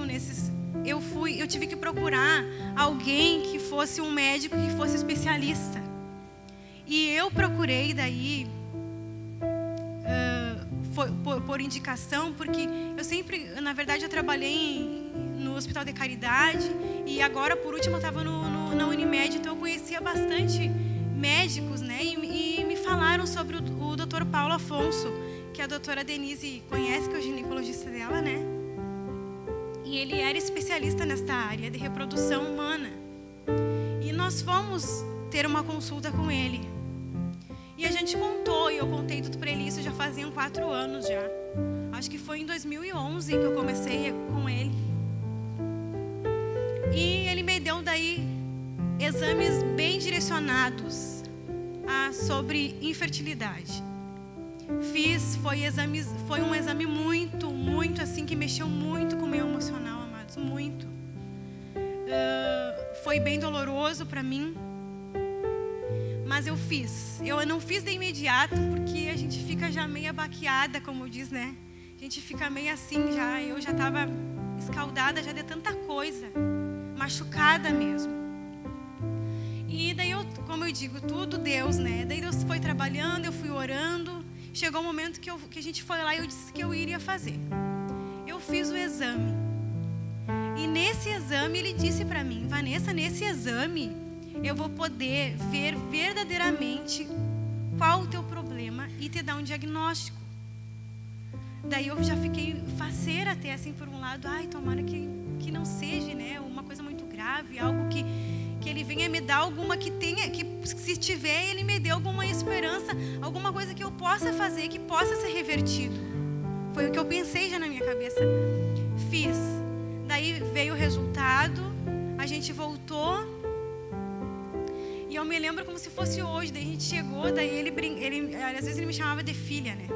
Speaker 3: eu tive que procurar alguém que fosse um médico, que fosse especialista. E eu procurei daí, por indicação, porque eu sempre, na verdade, eu trabalhei no Hospital de Caridade e agora, por último, eu estava na Unimed, então eu conhecia bastante médicos, né? E me falaram sobre o Dr. Paulo Afonso, que a doutora Denise conhece, que é o ginecologista dela, né? E ele era especialista nesta área de reprodução humana. E nós fomos ter uma consulta com ele. E a gente contou, e eu contei tudo para ele, isso já faziam 4 anos já. Acho que foi em 2011 que eu comecei com ele. E ele me deu daí exames bem direcionados sobre infertilidade. Foi um exame muito assim, que mexeu muito com o meu emocional, amados, muito. Foi bem doloroso para mim, mas eu fiz. Eu não fiz de imediato, porque a gente fica já meio abaqueada, como diz, né? A gente fica meio assim já. Eu já estava escaldada já de tanta coisa, machucada mesmo. E daí como eu digo, tudo Deus, né? Daí Deus foi trabalhando, eu fui orando. Chegou um momento que a gente foi lá e eu disse que eu iria fazer. Eu fiz o exame. E nesse exame ele disse para mim: Vanessa, nesse exame eu vou poder ver verdadeiramente qual o teu problema e te dar um diagnóstico. Daí eu já fiquei faceira até assim, por um lado. Ai, tomara que não seja, né, uma coisa muito grave, algo que ele venha me dar alguma que se tiver, ele me dê alguma esperança, alguma coisa que eu possa fazer, que possa ser revertido. Foi o que eu pensei já na minha cabeça. Fiz. Daí veio o resultado, a gente voltou. E eu me lembro como se fosse hoje. Daí a gente chegou, daí às vezes ele me chamava de filha, né?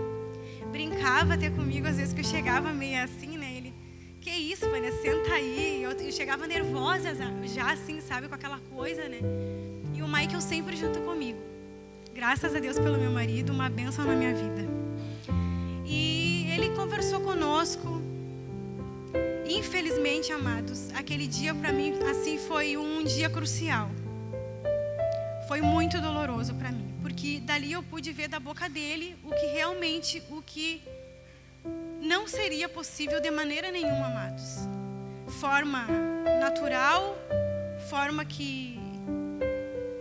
Speaker 3: Brincava até comigo, às vezes que eu chegava meio assim, né? Ele, que isso, Vanessa, senta aí. Eu chegava nervosa já assim, sabe? Com aquela coisa, né? E o Michael sempre junto comigo. Graças a Deus pelo meu marido, uma bênção na minha vida. E ele conversou conosco. Infelizmente, amados, aquele dia para mim assim foi um dia crucial. Foi muito doloroso para mim, porque dali eu pude ver da boca dele o que não seria possível de maneira nenhuma, amados. Forma natural, forma que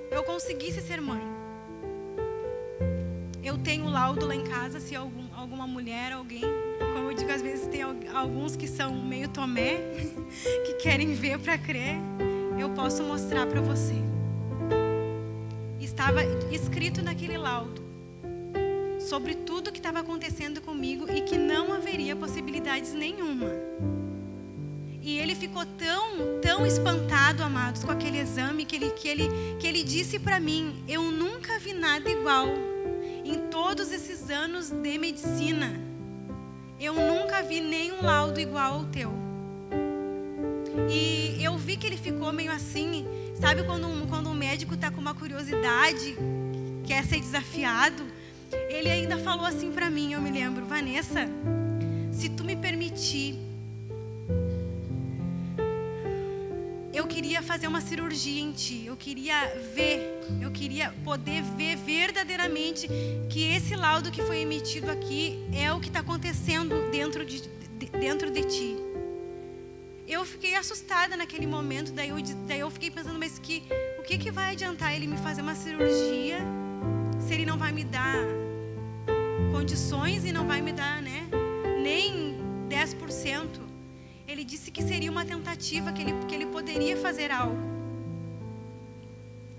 Speaker 3: eu conseguisse ser mãe. Eu tenho laudo lá em casa, se alguma mulher, alguém, como eu digo, às vezes tem alguns que são meio Tomé, que querem ver para crer, eu posso mostrar para você. Estava escrito naquele laudo sobre tudo que estava acontecendo comigo e que não haveria possibilidades nenhuma. E ele ficou tão espantado, amados, com aquele exame que ele disse para mim: eu nunca vi nada igual em todos esses anos de medicina. Eu nunca vi nenhum laudo igual ao teu. E eu vi que ele ficou meio assim, sabe quando um médico está com uma curiosidade, quer ser desafiado? Ele ainda falou assim para mim, eu me lembro: Vanessa, se tu me permitir, eu queria fazer uma cirurgia em ti. Eu queria poder ver verdadeiramente que esse laudo que foi emitido aqui é o que está acontecendo dentro de ti. Eu fiquei assustada naquele momento, daí eu fiquei pensando, mas o que vai adiantar ele me fazer uma cirurgia se ele não vai me dar condições e não vai me dar, né, nem 10%. Ele disse que seria uma tentativa, que ele poderia fazer algo.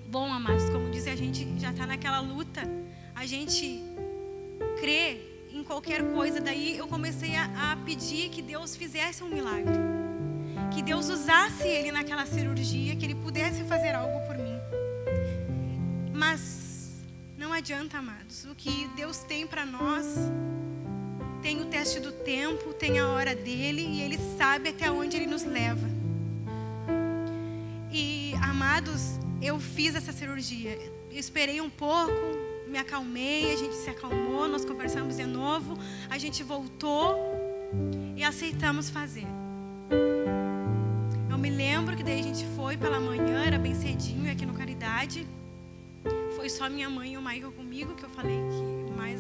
Speaker 3: Bom, amados, como diz, a gente já está naquela luta, a gente crê em qualquer coisa. Daí eu comecei a pedir que Deus fizesse um milagre, que Deus usasse ele naquela cirurgia, que ele pudesse fazer algo por mim. Mas não adianta, amados, o que Deus tem para nós tem o teste do tempo, tem a hora dele, e ele sabe até onde ele nos leva. E, amados, eu fiz essa cirurgia. Eu esperei um pouco, me acalmei, a gente se acalmou, nós conversamos de novo, a gente voltou e aceitamos fazer. Eu me lembro que daí a gente foi pela manhã, era bem cedinho aqui no Caridade. Foi só minha mãe e o Michael comigo, que eu falei que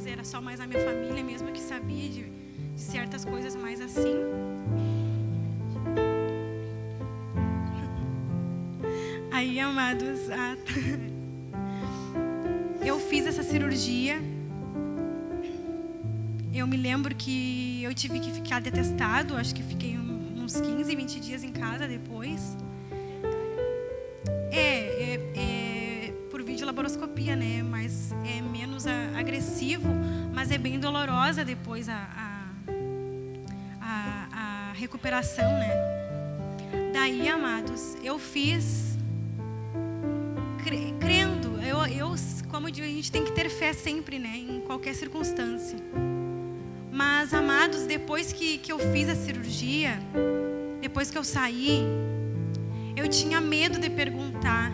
Speaker 3: era só mais a minha família mesmo que sabia de certas coisas mais assim. Aí, amados, eu fiz essa cirurgia. Eu me lembro que eu tive que ficar detestado, acho que fiquei uns 15, 20 dias em casa depois. Por videolaparoscopia, né? Mas é menos agressivo, mas é bem dolorosa depois a recuperação, né? Daí, amados, eu fiz crendo. Como eu digo, a gente tem que ter fé sempre, né? Em qualquer circunstância. Mas, amados, depois que eu fiz a cirurgia, depois que eu saí, eu tinha medo de perguntar.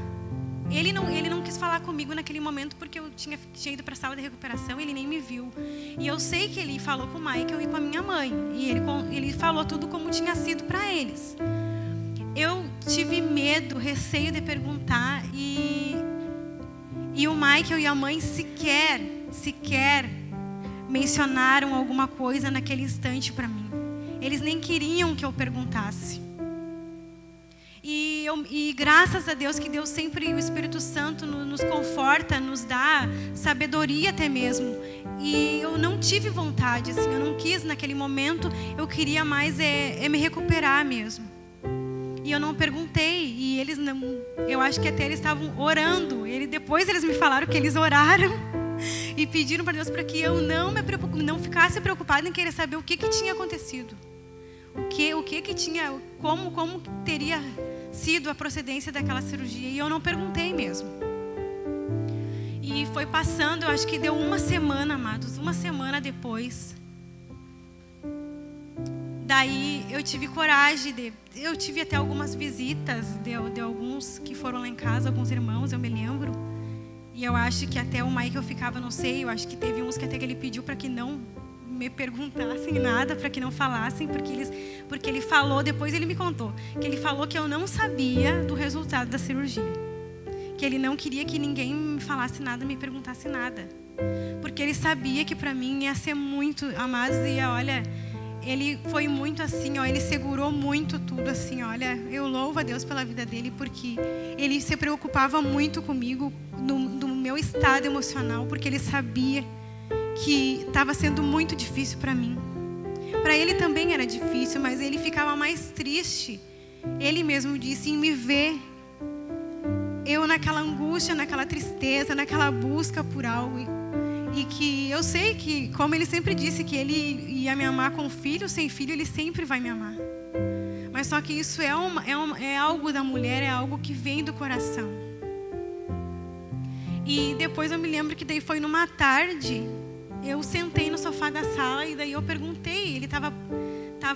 Speaker 3: Ele não quis falar comigo naquele momento porque eu tinha ido para a sala de recuperação, ele nem me viu. E eu sei que ele falou com o Michael e com a minha mãe. E ele falou tudo como tinha sido para eles. Eu tive medo, receio de perguntar. E o Michael e a mãe sequer mencionaram alguma coisa naquele instante para mim. Eles nem queriam que eu perguntasse. E graças a Deus que Deus sempre, o Espírito Santo nos conforta, nos dá sabedoria até mesmo. E eu não tive vontade, assim, eu não quis naquele momento, eu queria mais me recuperar mesmo. E eu não perguntei, e eles não, eu acho que até eles estavam orando. Depois eles me falaram que eles oraram e pediram para Deus para que eu não ficasse preocupada em querer saber o que tinha acontecido. O que tinha, como teria sido a procedência daquela cirurgia. E eu não perguntei mesmo. E foi passando, eu acho que deu uma semana, amados, uma semana depois. Daí eu tive coragem, eu tive até algumas visitas de alguns que foram lá em casa, alguns irmãos, eu me lembro. E eu acho que até o Mike eu ficava, não sei, eu acho que teve uns que até que ele pediu para que não me perguntassem nada, para que não falassem, porque ele falou, depois ele me contou, que ele falou que eu não sabia do resultado da cirurgia. Que ele não queria que ninguém me falasse nada, me perguntasse nada. Porque ele sabia que para mim ia ser muito, amados, e olha, ele foi muito assim, ó, ele segurou muito tudo assim, olha, eu louvo a Deus pela vida dele, porque ele se preocupava muito comigo, do meu estado emocional, porque ele sabia que estava sendo muito difícil para mim. Para ele também era difícil, mas ele ficava mais triste. Ele mesmo disse, em me ver, eu naquela angústia, naquela tristeza, naquela busca por algo. E que eu sei que, como ele sempre disse, que ele ia me amar com filho, sem filho, ele sempre vai me amar. Mas só que isso é algo da mulher, é algo que vem do coração. E depois eu me lembro que daí foi numa tarde, eu sentei no sofá da sala e daí eu perguntei, ele estava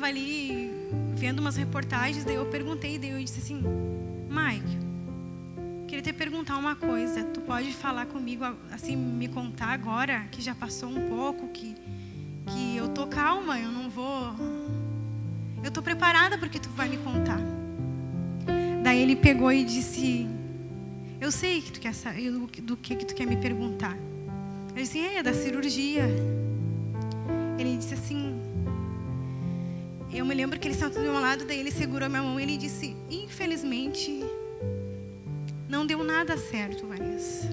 Speaker 3: ali vendo umas reportagens, daí eu perguntei, daí eu disse assim, Mike, queria te perguntar uma coisa, tu pode falar comigo, assim, me contar agora, que já passou um pouco, que eu tô calma, eu não vou... Eu tô preparada porque tu vai me contar. Daí ele pegou e disse, eu sei que tu quer saber do que tu quer me perguntar. Eu disse, é da cirurgia. Ele disse assim, eu me lembro que ele sentou do meu lado, daí ele segurou minha mão e ele disse, infelizmente... não deu nada certo, Vanessa.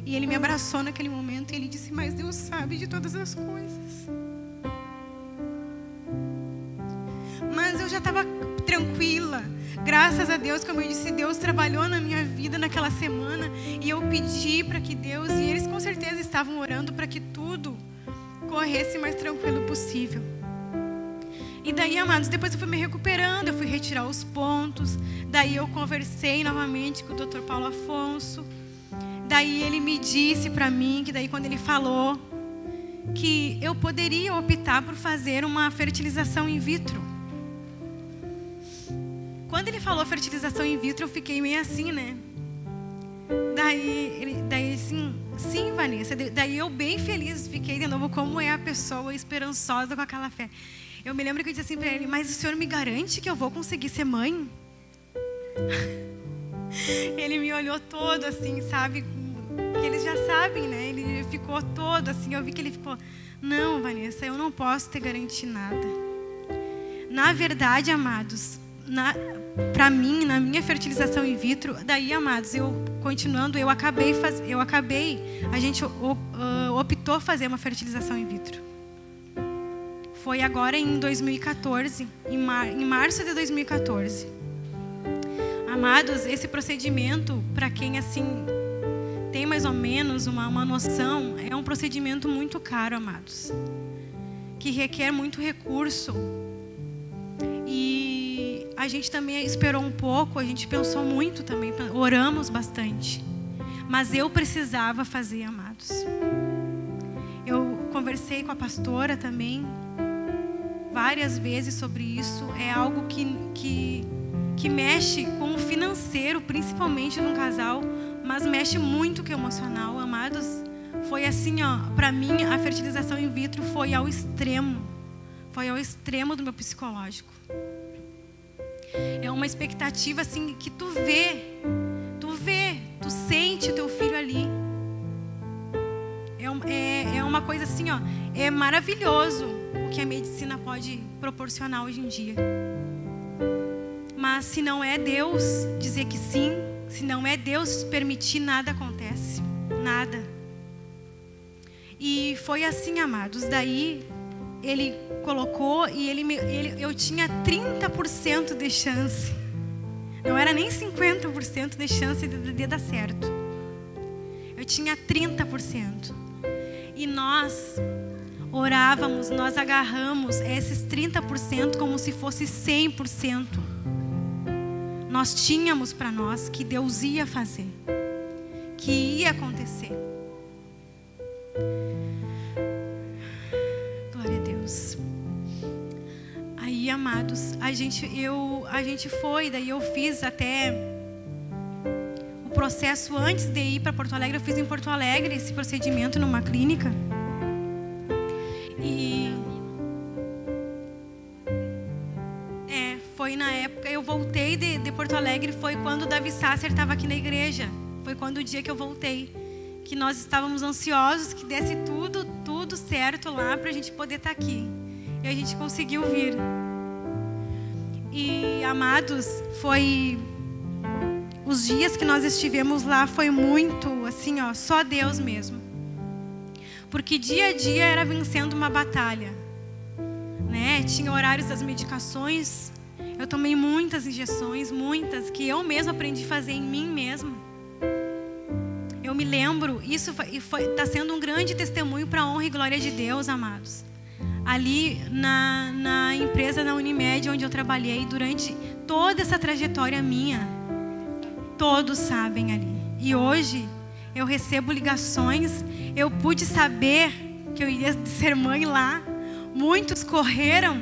Speaker 3: E ele me abraçou naquele momento e ele disse, mas Deus sabe de todas as coisas. Mas eu já estava tranquila. Graças a Deus, como eu disse, Deus trabalhou na minha vida naquela semana. E eu pedi para que Deus, e eles com certeza estavam orando para que tudo corresse mais tranquilo possível. E daí, amados, depois eu fui me recuperando, eu fui retirar os pontos. Daí eu conversei novamente com o Dr. Paulo Afonso. Daí ele me disse para mim, que daí quando ele falou, que eu poderia optar por fazer uma fertilização in vitro. Quando ele falou fertilização in vitro, eu fiquei meio assim, né? Daí assim, sim, Vanessa. Daí eu bem feliz fiquei de novo, como é a pessoa esperançosa com aquela fé. Eu me lembro que eu disse assim para ele, mas o senhor me garante que eu vou conseguir ser mãe? Ele me olhou todo assim, sabe? Que eles já sabem, né? Ele ficou todo assim, eu vi que ele ficou, não, Vanessa, eu não posso te garantir nada. Na verdade, amados, para mim, na minha fertilização in vitro, daí, amados, a gente optou fazer uma fertilização in vitro. Foi agora em 2014, em março de 2014. Amados, esse procedimento, para quem assim tem mais ou menos uma noção, é um procedimento muito caro, amados, que requer muito recurso. E a gente também esperou um pouco, a gente pensou muito também, oramos bastante. Mas eu precisava fazer, amados. Eu conversei com a pastora também várias vezes sobre isso. É algo que mexe com o financeiro, principalmente num casal, mas mexe muito com o emocional, amados. Foi assim, ó, para mim a fertilização in vitro foi ao extremo do meu psicológico. É uma expectativa assim que tu sente o teu filho ali. É uma coisa assim, ó, é maravilhoso o que a medicina pode proporcionar hoje em dia. Mas se não é Deus dizer que sim, se não é Deus permitir, nada acontece. Nada. E foi assim, amados. Daí ele colocou e eu tinha 30% de chance. Não era nem 50% de chance de dar certo. Eu tinha 30%. E nós orávamos, nós agarramos esses 30% como se fosse 100%. Nós tínhamos para nós que Deus ia fazer, que ia acontecer. Glória a Deus. Aí, amados, a gente foi, daí eu fiz até o processo antes de ir para Porto Alegre. Eu fiz em Porto Alegre esse procedimento numa clínica. E foi na época, eu voltei de Porto Alegre, foi quando o Davi Sasser estava aqui na igreja. Foi quando o dia que eu voltei, que nós estávamos ansiosos que desse tudo certo lá para a gente poder estar aqui. E a gente conseguiu vir. E, amados, foi os dias que nós estivemos lá, foi muito assim, ó, só Deus mesmo. Porque dia a dia era vencendo uma batalha, né? Tinha horários das medicações. Eu tomei muitas injeções, muitas, que eu mesma aprendi a fazer em mim mesma. Eu me lembro, isso está sendo um grande testemunho para a honra e glória de Deus, amados. Ali na empresa da Unimed, onde eu trabalhei durante toda essa trajetória minha, todos sabem ali. E hoje eu recebo ligações, eu pude saber que eu iria ser mãe lá. Muitos correram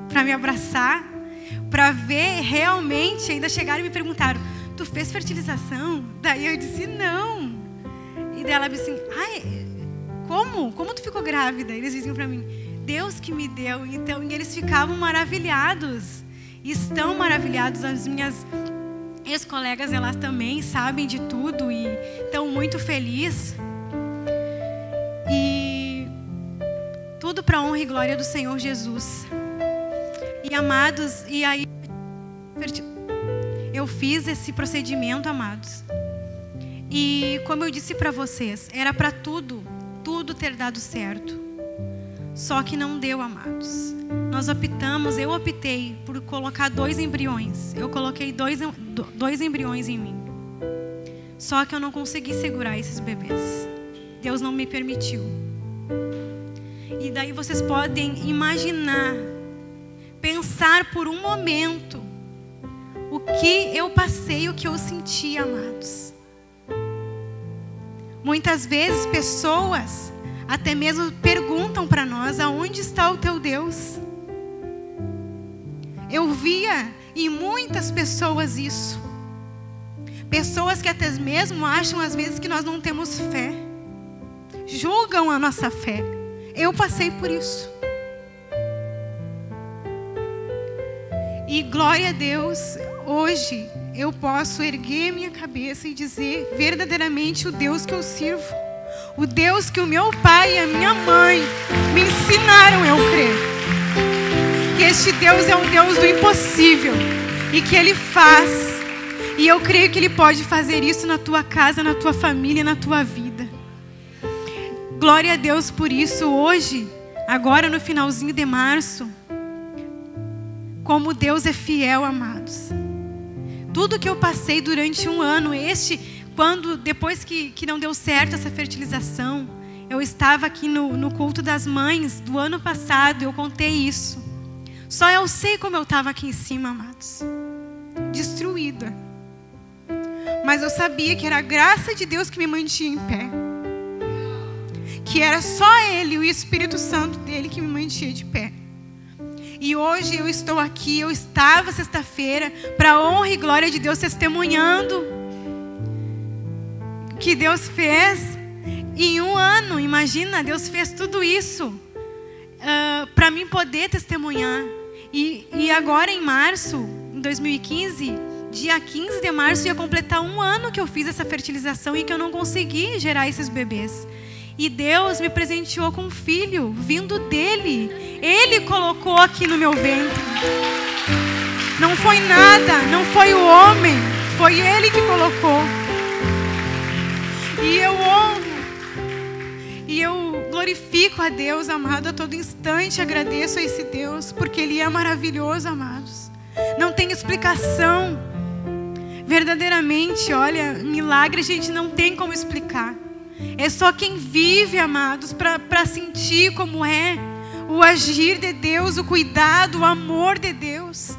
Speaker 3: para me abraçar, para ver realmente, ainda chegaram e me perguntaram: tu fez fertilização? Daí eu disse: não. E daí ela disse assim: ai, como tu ficou grávida? Eles diziam para mim: Deus que me deu. Então, e eles ficavam maravilhados, estão maravilhados. As minhas ex-colegas, elas também sabem de tudo e estão muito felizes. E tudo para a honra e glória do Senhor Jesus. E, amados, e aí eu fiz esse procedimento, amados. E como eu disse para vocês, era para tudo ter dado certo. Só que não deu, amados. Eu optei por colocar 2 embriões. Eu coloquei dois embriões em mim. Só que eu não consegui segurar esses bebês. Deus não me permitiu. E daí vocês podem imaginar, pensar por um momento o que eu passei, o que eu senti, amados. Muitas vezes pessoas até mesmo perguntam para nós: aonde está o teu Deus? Eu via em muitas pessoas isso. Pessoas que até mesmo acham às vezes que nós não temos fé. Julgam a nossa fé. Eu passei por isso. E glória a Deus, hoje eu posso erguer minha cabeça e dizer verdadeiramente o Deus que eu sirvo. O Deus que o meu pai e a minha mãe me ensinaram eu crer. Que este Deus é um Deus do impossível. E que Ele faz. E eu creio que Ele pode fazer isso na tua casa, na tua família, na tua vida. Glória a Deus por isso. Hoje, agora no finalzinho de março, como Deus é fiel, amados. Tudo que eu passei durante um ano, depois que não deu certo essa fertilização, eu estava aqui no culto das mães do ano passado, eu contei isso. Só eu sei como eu estava aqui em cima, amados. Destruída. Mas eu sabia que era a graça de Deus que me mantinha em pé. Que era só Ele, o Espírito Santo dele, que me mantinha de pé. E hoje eu estou aqui, eu estava sexta-feira, para a honra e glória de Deus, testemunhando o que Deus fez em um ano. Imagina, Deus fez tudo isso para mim poder testemunhar. E agora em março, em 2015, dia 15 de março, ia completar um ano que eu fiz essa fertilização e que eu não consegui gerar esses bebês. E Deus me presenteou com um filho, vindo dele. Ele colocou aqui no meu ventre. Não foi nada, não foi o homem, foi Ele que colocou. E eu honro, e eu glorifico a Deus, amado, a todo instante agradeço a esse Deus, porque Ele é maravilhoso, amados. Não tem explicação. Verdadeiramente, olha, milagre a gente não tem como explicar. É só quem vive, amados, para sentir como é o agir de Deus, o cuidado, o amor de Deus.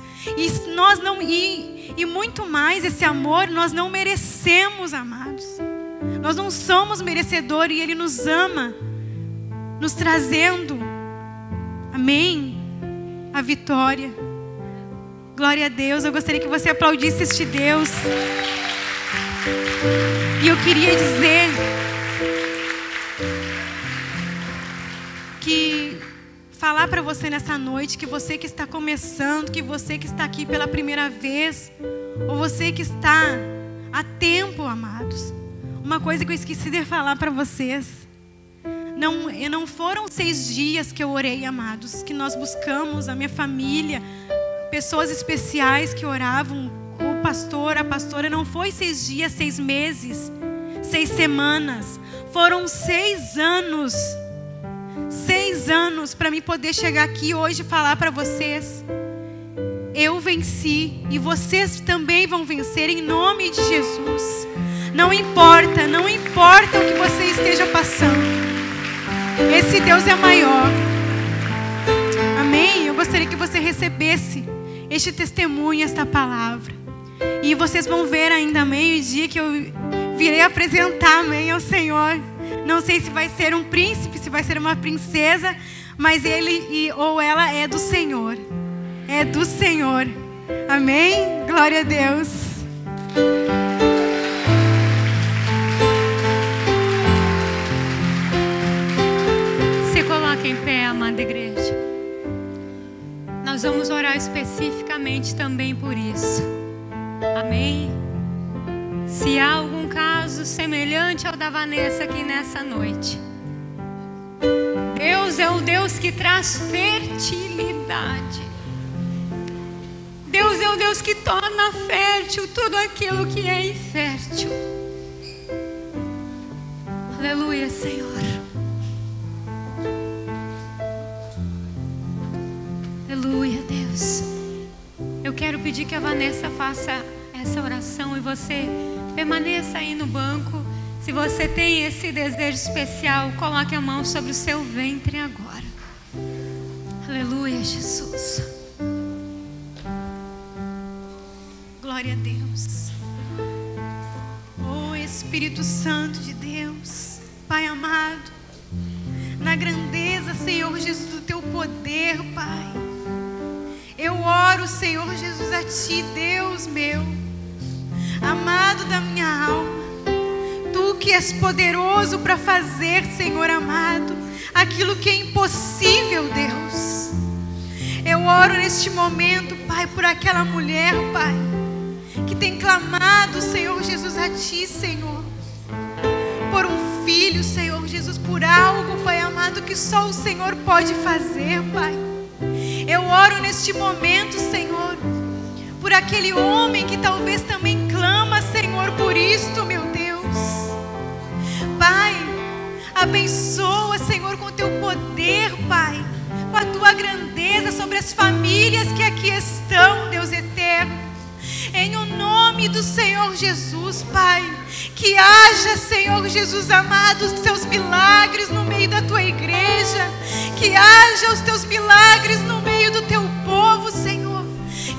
Speaker 3: E muito mais esse amor nós não merecemos, amados. Nós não somos merecedores e Ele nos ama, nos trazendo, amém, a vitória. Glória a Deus. Eu gostaria que você aplaudisse este Deus. E eu queria dizer que falar para você nessa noite, que você que está começando, que você que está aqui pela primeira vez, ou você que está há tempo, amados, uma coisa que eu esqueci de falar para vocês, não foram 6 dias que eu orei, amados, que nós buscamos, a minha família, pessoas especiais que oravam, o pastor, a pastora, não foi 6 dias, 6 meses, 6 semanas, foram 6 anos. 6 anos para mim poder chegar aqui hoje e falar para vocês: eu venci e vocês também vão vencer em nome de Jesus. Não importa o que você esteja passando, esse Deus é maior. Amém? Eu gostaria que você recebesse este testemunho, esta palavra. E vocês vão ver ainda meio-dia que eu virei apresentar, amém, ao Senhor. Não sei se vai ser um príncipe, se vai ser uma princesa, mas ele ou ela é do Senhor. É do Senhor. Amém? Glória a Deus.
Speaker 2: Se coloque em pé, amada igreja. Nós vamos orar especificamente também por isso. Amém? Se há algum caso semelhante ao da Vanessa aqui nessa noite, Deus é o Deus que traz fertilidade. Deus é o Deus que torna fértil tudo aquilo que é infértil. Aleluia, Senhor. Aleluia, Deus. Eu quero pedir que a Vanessa faça essa oração e você permaneça aí no banco. Se você tem esse desejo especial, coloque a mão sobre o seu ventre agora. Aleluia, Jesus.
Speaker 3: Glória a Deus. Oh Espírito Santo de Deus, Pai amado, na grandeza, Senhor Jesus, do Teu poder, Pai, eu oro, Senhor Jesus, a Ti, Deus meu, amado da minha alma, Tu que és poderoso para fazer, Senhor amado, aquilo que é impossível, Deus. Eu oro neste momento, Pai, por aquela mulher, Pai, que tem clamado, Senhor Jesus, a Ti, Senhor, por um filho, Senhor Jesus, por algo, Pai amado, que só o Senhor pode fazer, Pai. Eu oro neste momento, Senhor, por aquele homem que talvez também clama, Senhor, por isto, meu Deus. Pai, abençoa, Senhor, com Teu poder, Pai, com a Tua grandeza sobre as famílias que aqui estão, Deus eterno. Em o nome do Senhor Jesus, Pai, que haja, Senhor Jesus amado, os Teus milagres no meio da Tua igreja, que haja os Teus milagres no meio do Teu povo, Senhor,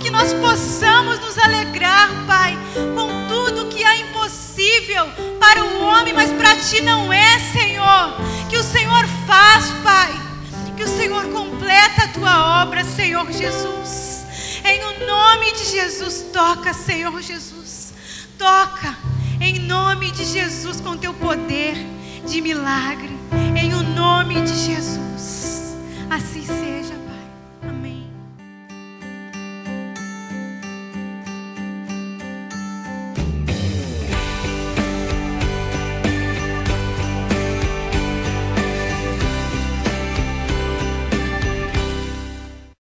Speaker 3: que nós possamos nos alegrar, Pai, com tudo que há impossível para o homem, mas para Ti não é, Senhor, que o Senhor faz, Pai, que o Senhor completa a Tua obra, Senhor Jesus. Em o nome de Jesus, toca, Senhor Jesus, toca, em nome de Jesus, com Teu poder de milagre, em o nome de Jesus, assim seja.